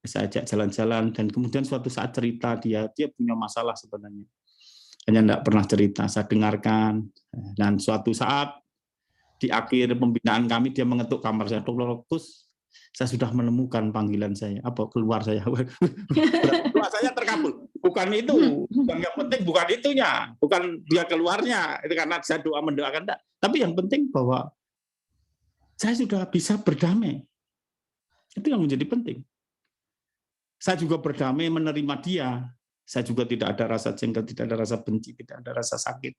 [SPEAKER 1] saya ajak jalan-jalan, dan kemudian suatu saat cerita dia punya masalah sebenarnya. Hanya tidak pernah cerita, saya dengarkan. Dan suatu saat di akhir pembinaan kami dia mengetuk kamar saya, Dr. Kus, saya sudah menemukan panggilan saya, keluar saya. Doa saya terkabul. Bukan itu, yang penting bukan itunya, bukan dia keluarnya, itu karena saya mendoakan enggak. Tapi yang penting bahwa saya sudah bisa berdamai. Itu yang menjadi penting. Saya juga berdamai menerima dia. Saya juga tidak ada rasa jengkel, tidak ada rasa benci, tidak ada rasa sakit.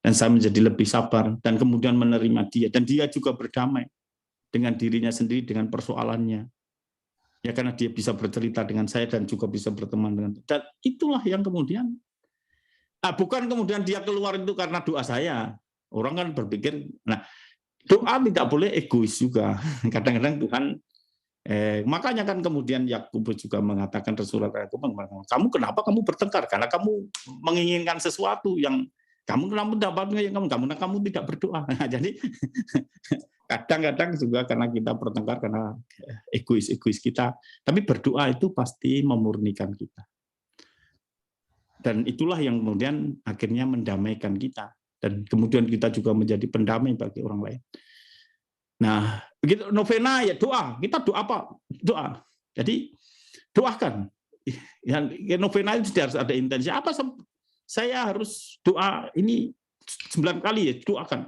[SPEAKER 1] Dan saya menjadi lebih sabar dan kemudian menerima dia. Dan dia juga berdamai dengan dirinya sendiri, dengan persoalannya. Ya karena dia bisa bercerita dengan saya dan juga bisa berteman dengan saya. Dan itulah yang kemudian, bukan kemudian dia keluar itu karena doa saya. Orang kan berpikir, nah doa tidak boleh egois juga. Kadang-kadang Tuhan, makanya kan kemudian Yakobus juga mengatakan, surat Yakobus, kamu kenapa kamu bertengkar? Karena kamu menginginkan sesuatu yang kamu mendapatkan yang kamu tidak berdoa. Nah, jadi kadang-kadang juga karena kita bertengkar karena egois kita, tapi berdoa itu pasti memurnikan kita. Dan itulah yang kemudian akhirnya mendamaikan kita, dan kemudian kita juga menjadi pendamai bagi orang lain. Nah, begitu novena ya doa. Kita doa apa? Doa. Jadi doakan. Yang novena itu harus ada intensi. Apa saya harus doa ini 9 kali ya, doakan.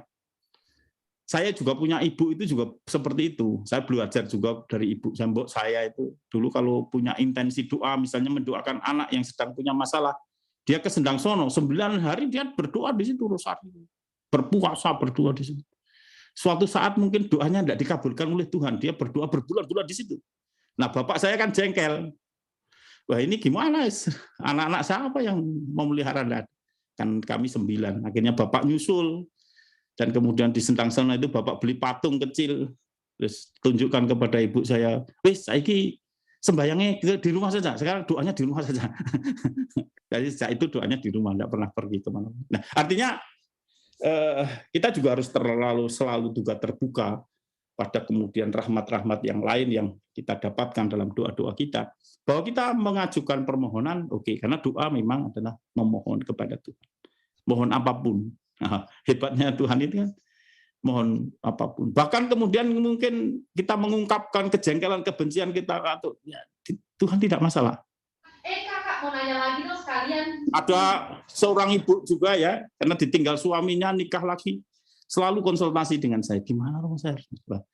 [SPEAKER 1] Saya juga punya ibu itu juga seperti itu. Saya belajar juga dari ibu saya itu dulu kalau punya intensi doa, misalnya mendoakan anak yang sedang punya masalah, dia ke Sendang Sono 9 hari dia berdoa di situ, rosari, berpuasa berdoa di situ. Suatu saat mungkin doanya tidak dikabulkan oleh Tuhan, dia berdoa berbulan-bulan di situ. Nah, bapak saya kan jengkel. Wah, ini gimana? Anak-anak siapa yang memelihara? Kan kami 9. Akhirnya bapak nyusul. Dan kemudian di Sendang Sono itu bapak beli patung kecil. Terus tunjukkan kepada ibu saya, wis saiki sembayangnya di rumah saja. Sekarang doanya di rumah saja. Jadi sejak itu doanya di rumah, tidak pernah pergi kemana-mana. Nah, artinya kita juga harus selalu juga terbuka pada kemudian rahmat-rahmat yang lain yang kita dapatkan dalam doa-doa kita, bahwa kita mengajukan permohonan, oke, karena doa memang adalah memohon kepada Tuhan, mohon apapun. Nah, hebatnya Tuhan itu kan mohon apapun, bahkan kemudian mungkin kita mengungkapkan kejengkelan, kebencian kita, ya, Tuhan tidak masalah.
[SPEAKER 5] Kakak mau nanya lagi dong sekalian.
[SPEAKER 1] Ada seorang ibu juga ya, karena ditinggal suaminya nikah lagi, selalu konsultasi dengan saya, gimana dong saya harus berubah.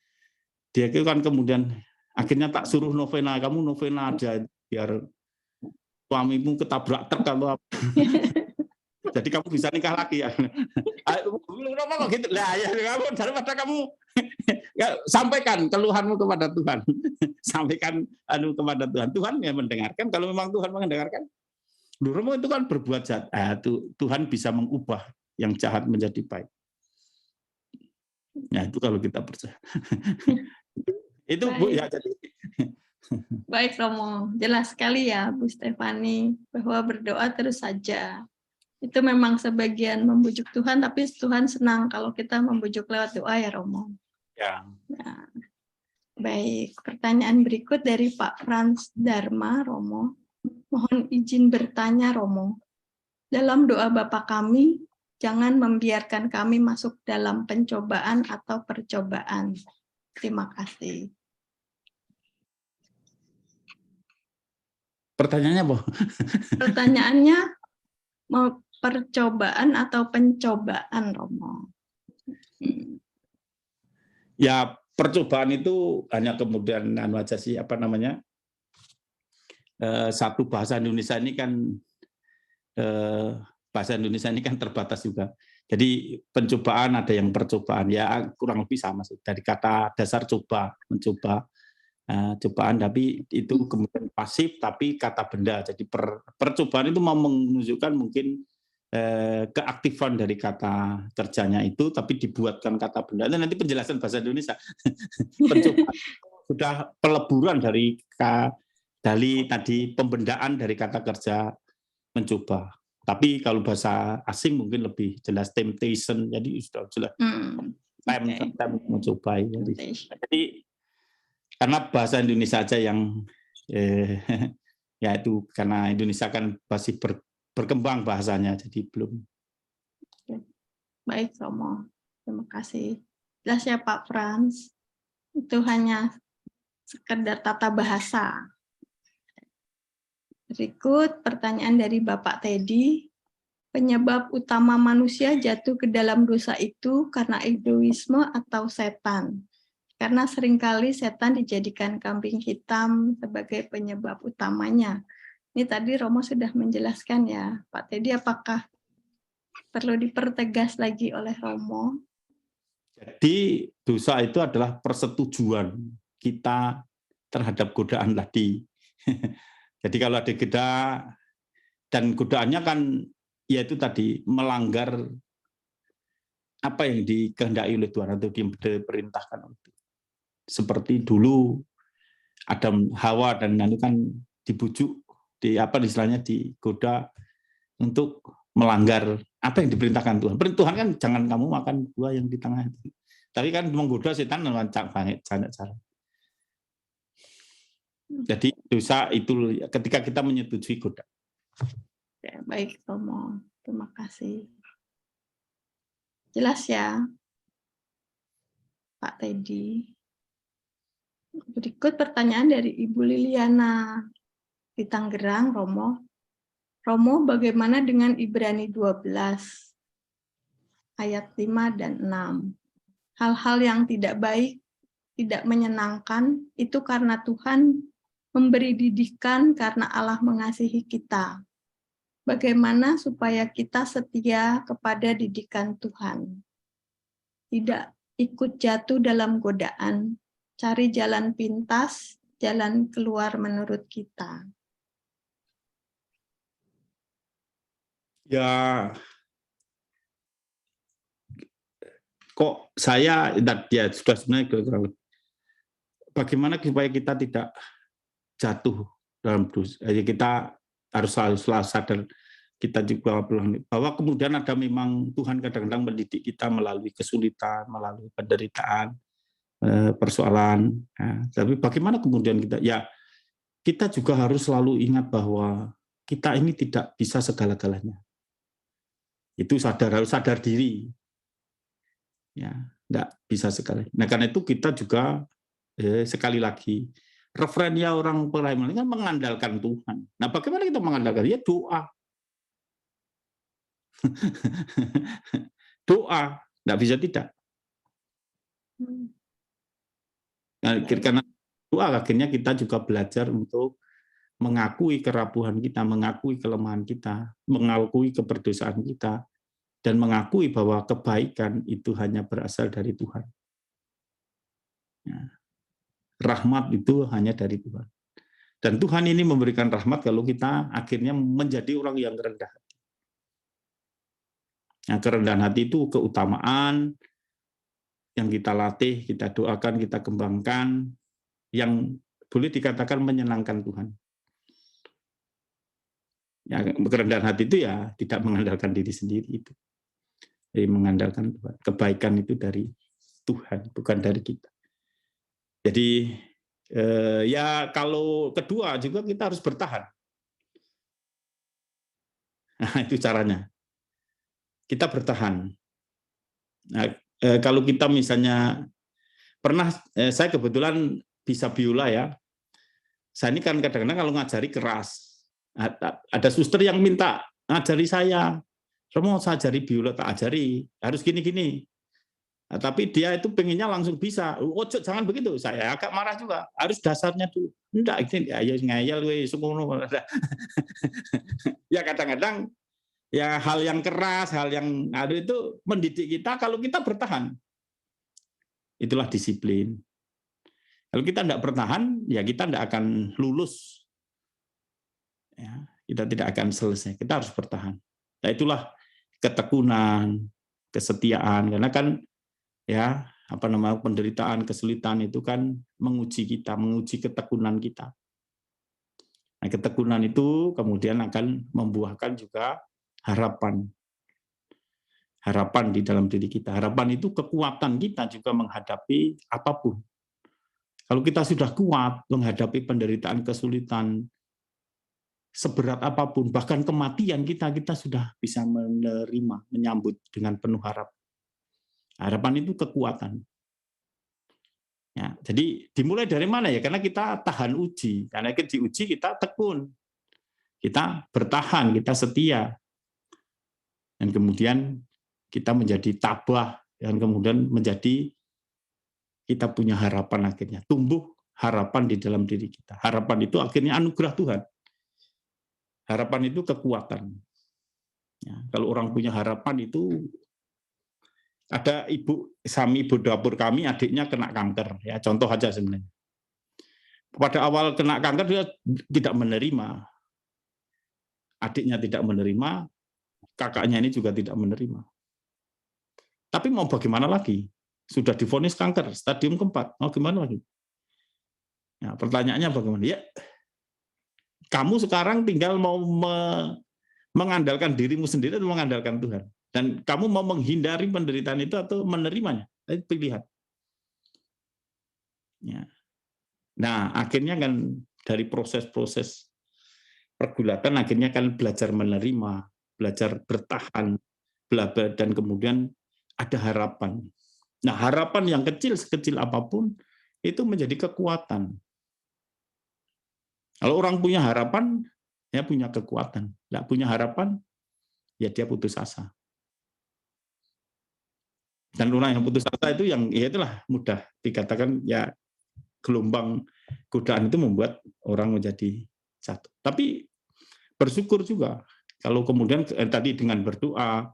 [SPEAKER 1] Dia itu kan kemudian akhirnya tak suruh novena, kamu novena aja biar suamimu ketabrak truk atau apa. Jadi kamu bisa nikah lagi ya. Gitu lah ya, kamu daripada kamu ya, sampaikan keluhanmu kepada Tuhan. Sampaikan kepada Tuhan. Tuhan yang mendengarkan, kalau memang Tuhan mendengarkan. Romo itu kan berbuat jahat. Tuhan bisa mengubah yang jahat menjadi baik. Nah, itu kalau kita percaya. Itu Bu ya jadi.
[SPEAKER 2] Baik Romo, jelas sekali ya Bu Stefani bahwa berdoa terus saja. Itu memang sebagian membujuk Tuhan, tapi Tuhan senang kalau kita membujuk lewat doa ya Romo.
[SPEAKER 1] Ya.
[SPEAKER 2] Nah, baik, pertanyaan berikut dari Pak Frans Dharma Romo. Mohon izin bertanya Romo. Dalam doa Bapa kami, jangan membiarkan kami masuk dalam pencobaan atau percobaan. Terima kasih.
[SPEAKER 1] Pertanyaannya apa?
[SPEAKER 2] Pertanyaannya, mau percobaan atau pencobaan, Romo?
[SPEAKER 1] Ya, percobaan itu hanya kemudian aja sih, apa namanya, satu bahasa Indonesia ini kan terbatas juga. Jadi pencobaan ada yang percobaan, ya kurang lebih sama sih. Dari kata dasar coba, mencoba, cobaan, tapi itu kemudian pasif, tapi kata benda. Jadi percobaan itu mau menunjukkan mungkin keaktifan dari kata kerjanya itu, tapi dibuatkan kata benda. Dan nanti penjelasan bahasa Indonesia. Pencobaan sudah peleburan dari tadi pembendaan dari kata kerja mencoba. Tapi kalau bahasa asing mungkin lebih jelas temptation, jadi sudah jelas mencoba. Jadi karena bahasa Indonesia aja yang ya itu karena Indonesia kan masih berkembang bahasanya, jadi belum.
[SPEAKER 2] Baik, Romo. Terima kasih. Jelas ya Pak Frans. Itu hanya sekedar tata bahasa. Berikut pertanyaan dari Bapak Teddy. Penyebab utama manusia jatuh ke dalam dosa itu karena egoisme atau setan. Karena seringkali setan dijadikan kambing hitam sebagai penyebab utamanya. Ini tadi Romo sudah menjelaskan ya, Pak Teddy, apakah perlu dipertegas lagi oleh Romo?
[SPEAKER 1] Jadi dosa itu adalah persetujuan kita terhadap godaan tadi. Jadi kalau ada dan godaannya kan yaitu tadi melanggar apa yang dikehendaki oleh Tuhan atau diperintahkan oleh Tuhan. Seperti dulu Adam, Hawa dan itu kan dibujuk, istilahnya digoda untuk melanggar apa yang diperintahkan Tuhan. Tuhan kan jangan kamu makan buah yang di tengah itu. Tapi kan menggoda setan dengan cara. Jadi dosa itu ketika kita menyetujui godaan.
[SPEAKER 2] Ya, baik, Romo. Terima kasih. Jelas ya, Pak Teddy. Berikut pertanyaan dari Ibu Liliana di Tangerang, Romo. Romo, bagaimana dengan Ibrani 12, ayat 5 dan 6? Hal-hal yang tidak baik, tidak menyenangkan, itu karena Tuhan memberi didikan karena Allah mengasihi kita. Bagaimana supaya kita setia kepada didikan Tuhan? Tidak ikut jatuh dalam godaan, cari jalan pintas, jalan keluar menurut kita.
[SPEAKER 1] Ya, kok saya ya sudah sebenarnya bagaimana supaya kita tidak jatuh dalam dosa. Jadi kita harus selalu sadar kita juga bahwa kemudian ada memang Tuhan kadang-kadang mendidik kita melalui kesulitan, melalui penderitaan, persoalan. Tapi bagaimana kemudian kita juga harus selalu ingat bahwa kita ini tidak bisa segala-galanya. Itu harus sadar diri. Ya, tidak bisa sekali. Nah, karena itu kita juga sekali lagi referennya orang Pelayanan kan mengandalkan Tuhan. Nah, bagaimana kita mengandalkan? Ya doa. Doa, tidak bisa tidak. Nah, karena doa akhirnya kita juga belajar untuk mengakui kerapuhan kita, mengakui kelemahan kita, mengakui keberdosaan kita, dan mengakui bahwa kebaikan itu hanya berasal dari Tuhan. Ya. Rahmat itu hanya dari Tuhan. Dan Tuhan ini memberikan rahmat kalau kita akhirnya menjadi orang yang rendah hati. Nah, kerendahan hati itu keutamaan yang kita latih, kita doakan, kita kembangkan, yang boleh dikatakan menyenangkan Tuhan. Ya, kerendahan hati itu ya tidak mengandalkan diri sendiri itu. Jadi mengandalkan Tuhan. Kebaikan itu dari Tuhan, bukan dari kita. Jadi ya kalau kedua juga kita harus bertahan. Nah, itu caranya. Kita bertahan. Nah, kalau kita misalnya pernah, saya kebetulan bisa biola ya. Saya ini kan kadang-kadang kalau ngajari keras. Ada suster yang minta ngajari saya. Romo, saya ajari biola, tak ajari. Harus gini-gini. Nah, tapi dia itu pengennya langsung bisa. Ojo, jangan begitu. Saya agak marah juga. Harus dasarnya dulu. Enggak, ini ya ngeyel we semono. Ya kadang-kadang ya hal yang keras, hal yang itu mendidik kita kalau kita bertahan. Itulah disiplin. Kalau kita tidak bertahan, ya kita tidak akan lulus. Ya, kita tidak akan selesai. Kita harus bertahan. Nah, itulah ketekunan, kesetiaan. Karena kan ya penderitaan, kesulitan itu kan menguji kita, menguji ketekunan kita. Nah, ketekunan itu kemudian akan membuahkan juga harapan. Harapan di dalam diri kita. Harapan itu kekuatan kita juga menghadapi apapun. Kalau kita sudah kuat menghadapi penderitaan, kesulitan, seberat apapun, bahkan kematian kita sudah bisa menerima, menyambut dengan penuh harap. Harapan itu kekuatan. Ya, jadi dimulai dari mana ya? Karena kita tahan uji. Karena kita diuji, kita tekun. Kita bertahan, kita setia. Dan kemudian kita menjadi tabah, dan kemudian menjadi kita punya harapan akhirnya. Tumbuh harapan di dalam diri kita. Harapan itu akhirnya anugerah Tuhan. Harapan itu kekuatan. Ya, kalau orang punya harapan itu, ada ibu dapur kami, adiknya kena kanker. Ya, contoh aja sebenarnya. Pada awal kena kanker dia tidak menerima. Adiknya tidak menerima, kakaknya ini juga tidak menerima. Tapi mau bagaimana lagi? Sudah divonis kanker, stadium keempat. Mau gimana lagi? Ya, pertanyaannya bagaimana? Ya, kamu sekarang tinggal mau mengandalkan dirimu sendiri atau mengandalkan Tuhan. Dan kamu mau menghindari penderitaan itu atau menerimanya. Itu pilihan. Ya. Nah, akhirnya kan dari proses-proses pergulatan, akhirnya kan belajar menerima, belajar bertahan, dan kemudian ada harapan. Nah, harapan yang kecil, sekecil apapun, itu menjadi kekuatan. Kalau orang punya harapan, ya punya kekuatan. Nggak punya harapan, ya dia putus asa. Dan orang yang putus asa itu yang ya itulah mudah dikatakan ya gelombang godaan itu membuat orang menjadi jatuh. Tapi bersyukur juga kalau kemudian tadi dengan berdoa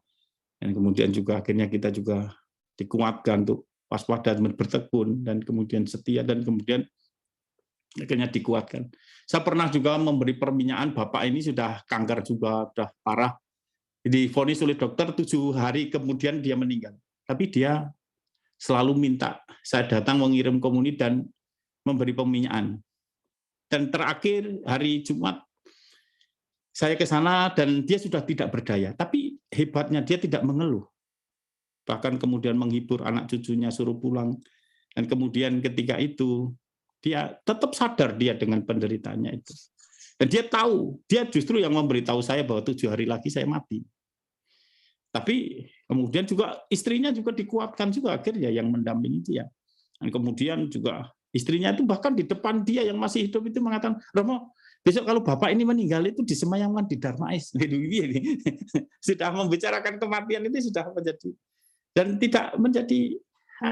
[SPEAKER 1] dan kemudian juga akhirnya kita juga dikuatkan untuk waspada, bertekun dan kemudian setia dan kemudian akhirnya dikuatkan. Saya pernah juga memberi perminyakan, bapak ini sudah kanker juga, sudah parah. Divonis oleh dokter 7 hari kemudian dia meninggal. Tapi dia selalu minta saya datang mengirim komuni dan memberi peminyakan. Dan terakhir hari Jumat saya ke sana dan dia sudah tidak berdaya. Tapi hebatnya dia tidak mengeluh. Bahkan kemudian menghibur anak cucunya suruh pulang. Dan kemudian ketika itu dia tetap sadar dia dengan penderitaannya itu. Dan dia tahu, dia justru yang memberitahu saya bahwa 7 hari lagi saya mati. Tapi kemudian juga istrinya juga dikuatkan juga akhirnya yang mendampingi dia. Dan kemudian juga istrinya itu bahkan di depan dia yang masih hidup itu mengatakan, Romo, besok kalau bapak ini meninggal itu disemayamkan di Darmais. Sudah membicarakan kematian itu sudah menjadi dan tidak menjadi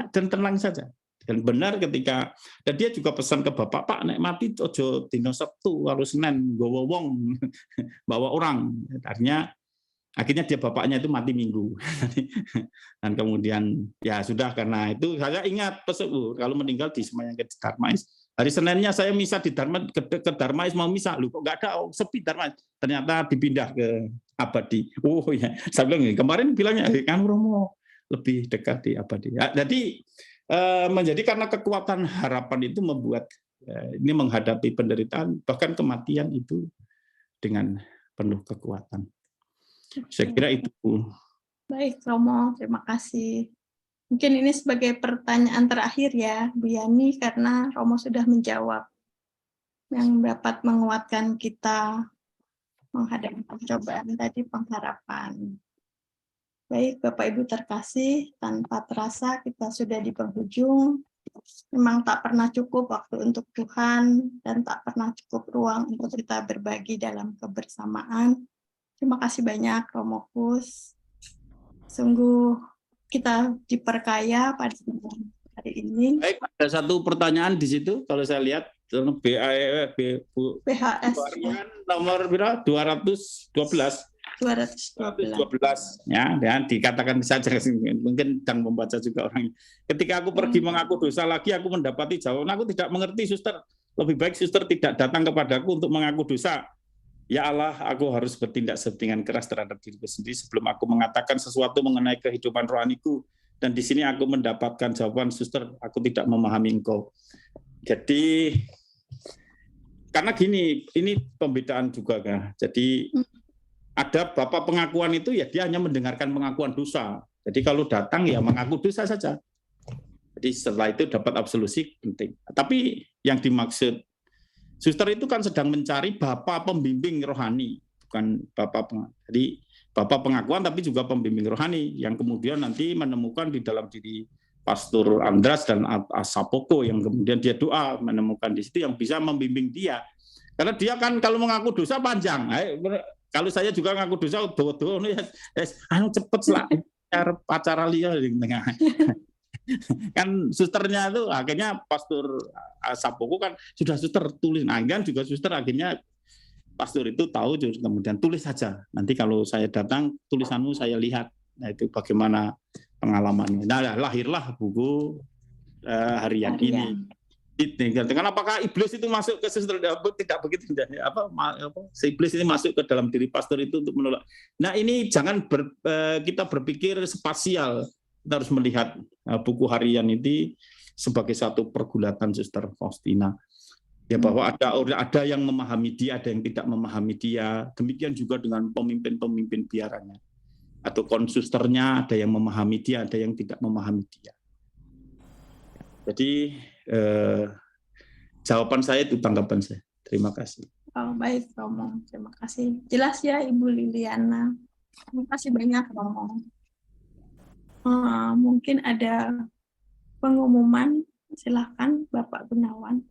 [SPEAKER 1] dan tenang saja. Dan benar ketika dan dia juga pesan ke bapak, Pak, nek mati ojo dino Sabtu harus Senin nggawa wong bawa orang. Akhirnya dia bapaknya itu mati Minggu. Dan kemudian ya sudah karena itu saya ingat pesan kalau meninggal di semayang ke Darmais. Hari Seninnya saya misa di ke Darmais mau misa, lu kok nggak ada, sepi Darmais. Ternyata dipindah ke Abadi. Oh ya, saya bilang kemarin bilangnya kan Romo lebih dekat di Abadi. Ya, jadi menjadi karena kekuatan harapan itu membuat ini menghadapi penderitaan bahkan kematian itu dengan penuh kekuatan. Saya kira itu.
[SPEAKER 2] Baik, Romo, terima kasih. Mungkin ini sebagai pertanyaan terakhir ya, Bu Yani, karena Romo sudah menjawab yang dapat menguatkan kita menghadapi pencobaan tadi, pengharapan. Baik, Bapak Ibu terkasih, tanpa terasa kita sudah di penghujung. Memang tak pernah cukup waktu untuk Tuhan dan tak pernah cukup ruang untuk kita berbagi dalam kebersamaan. Terima kasih banyak Romo Kus. Sungguh kita diperkaya pada hari ini.
[SPEAKER 1] Baik, ada satu pertanyaan di situ kalau saya lihat
[SPEAKER 2] PHS
[SPEAKER 1] Harian nomor berapa? 212 ya, dan dikatakan saja mungkin sedang membaca juga orang. Ketika aku pergi mengaku dosa lagi, aku mendapati jawaban, aku tidak mengerti, suster. Lebih baik suster tidak datang kepadaku untuk mengaku dosa. Ya Allah, aku harus bertindak dengan keras terhadap diriku sendiri sebelum aku mengatakan sesuatu mengenai kehidupan rohaniku. Dan di sini aku mendapatkan jawaban, suster, aku tidak memahami engkau. Jadi karena gini, ini pembedaan juga kan. Jadi ada bapak pengakuan itu ya dia hanya mendengarkan pengakuan dosa. Jadi kalau datang ya mengaku dosa saja. Jadi setelah itu dapat absolusi penting. Tapi yang dimaksud suster itu kan sedang mencari bapak pembimbing rohani, bukan bapak pengakuan. Jadi bapak pengakuan tapi juga pembimbing rohani yang kemudian nanti menemukan di dalam diri Pastor Andras dan Asapoko yang kemudian dia doa menemukan di situ yang bisa membimbing dia. Karena dia kan kalau mengaku dosa panjang. Kalau saya juga ngaku dosa, doa-doa cepet lah pacara liya di tengah. Kan susternya itu akhirnya Pastor Sapoko kan sudah suster tulis. Nah, kan juga suster akhirnya pastor itu tahu kemudian tulis saja. Nanti kalau saya datang tulisanmu saya lihat. Nah, itu bagaimana pengalamannya. Nah, lahirlah buku harian ini. Dengan apakah iblis itu masuk ke suster? Tidak begitu, tidak. Iblis ini masuk ke dalam diri pastor itu untuk menolak. Nah ini jangan kita berpikir spasial. Kita harus melihat buku harian ini sebagai satu pergulatan Suster Faustina. Ya bahwa ada yang memahami dia, ada yang tidak memahami dia. Demikian juga dengan pemimpin-pemimpin biarannya atau konsusternya, ada yang memahami dia, ada yang tidak memahami dia. Jadi jawaban saya itu tanggapan saya. Terima kasih.
[SPEAKER 2] Oh, baik Romo, terima kasih. Jelas ya Ibu Liliana. Terima kasih banyak Romo. Mungkin ada pengumuman, silakan Bapak Gunawan.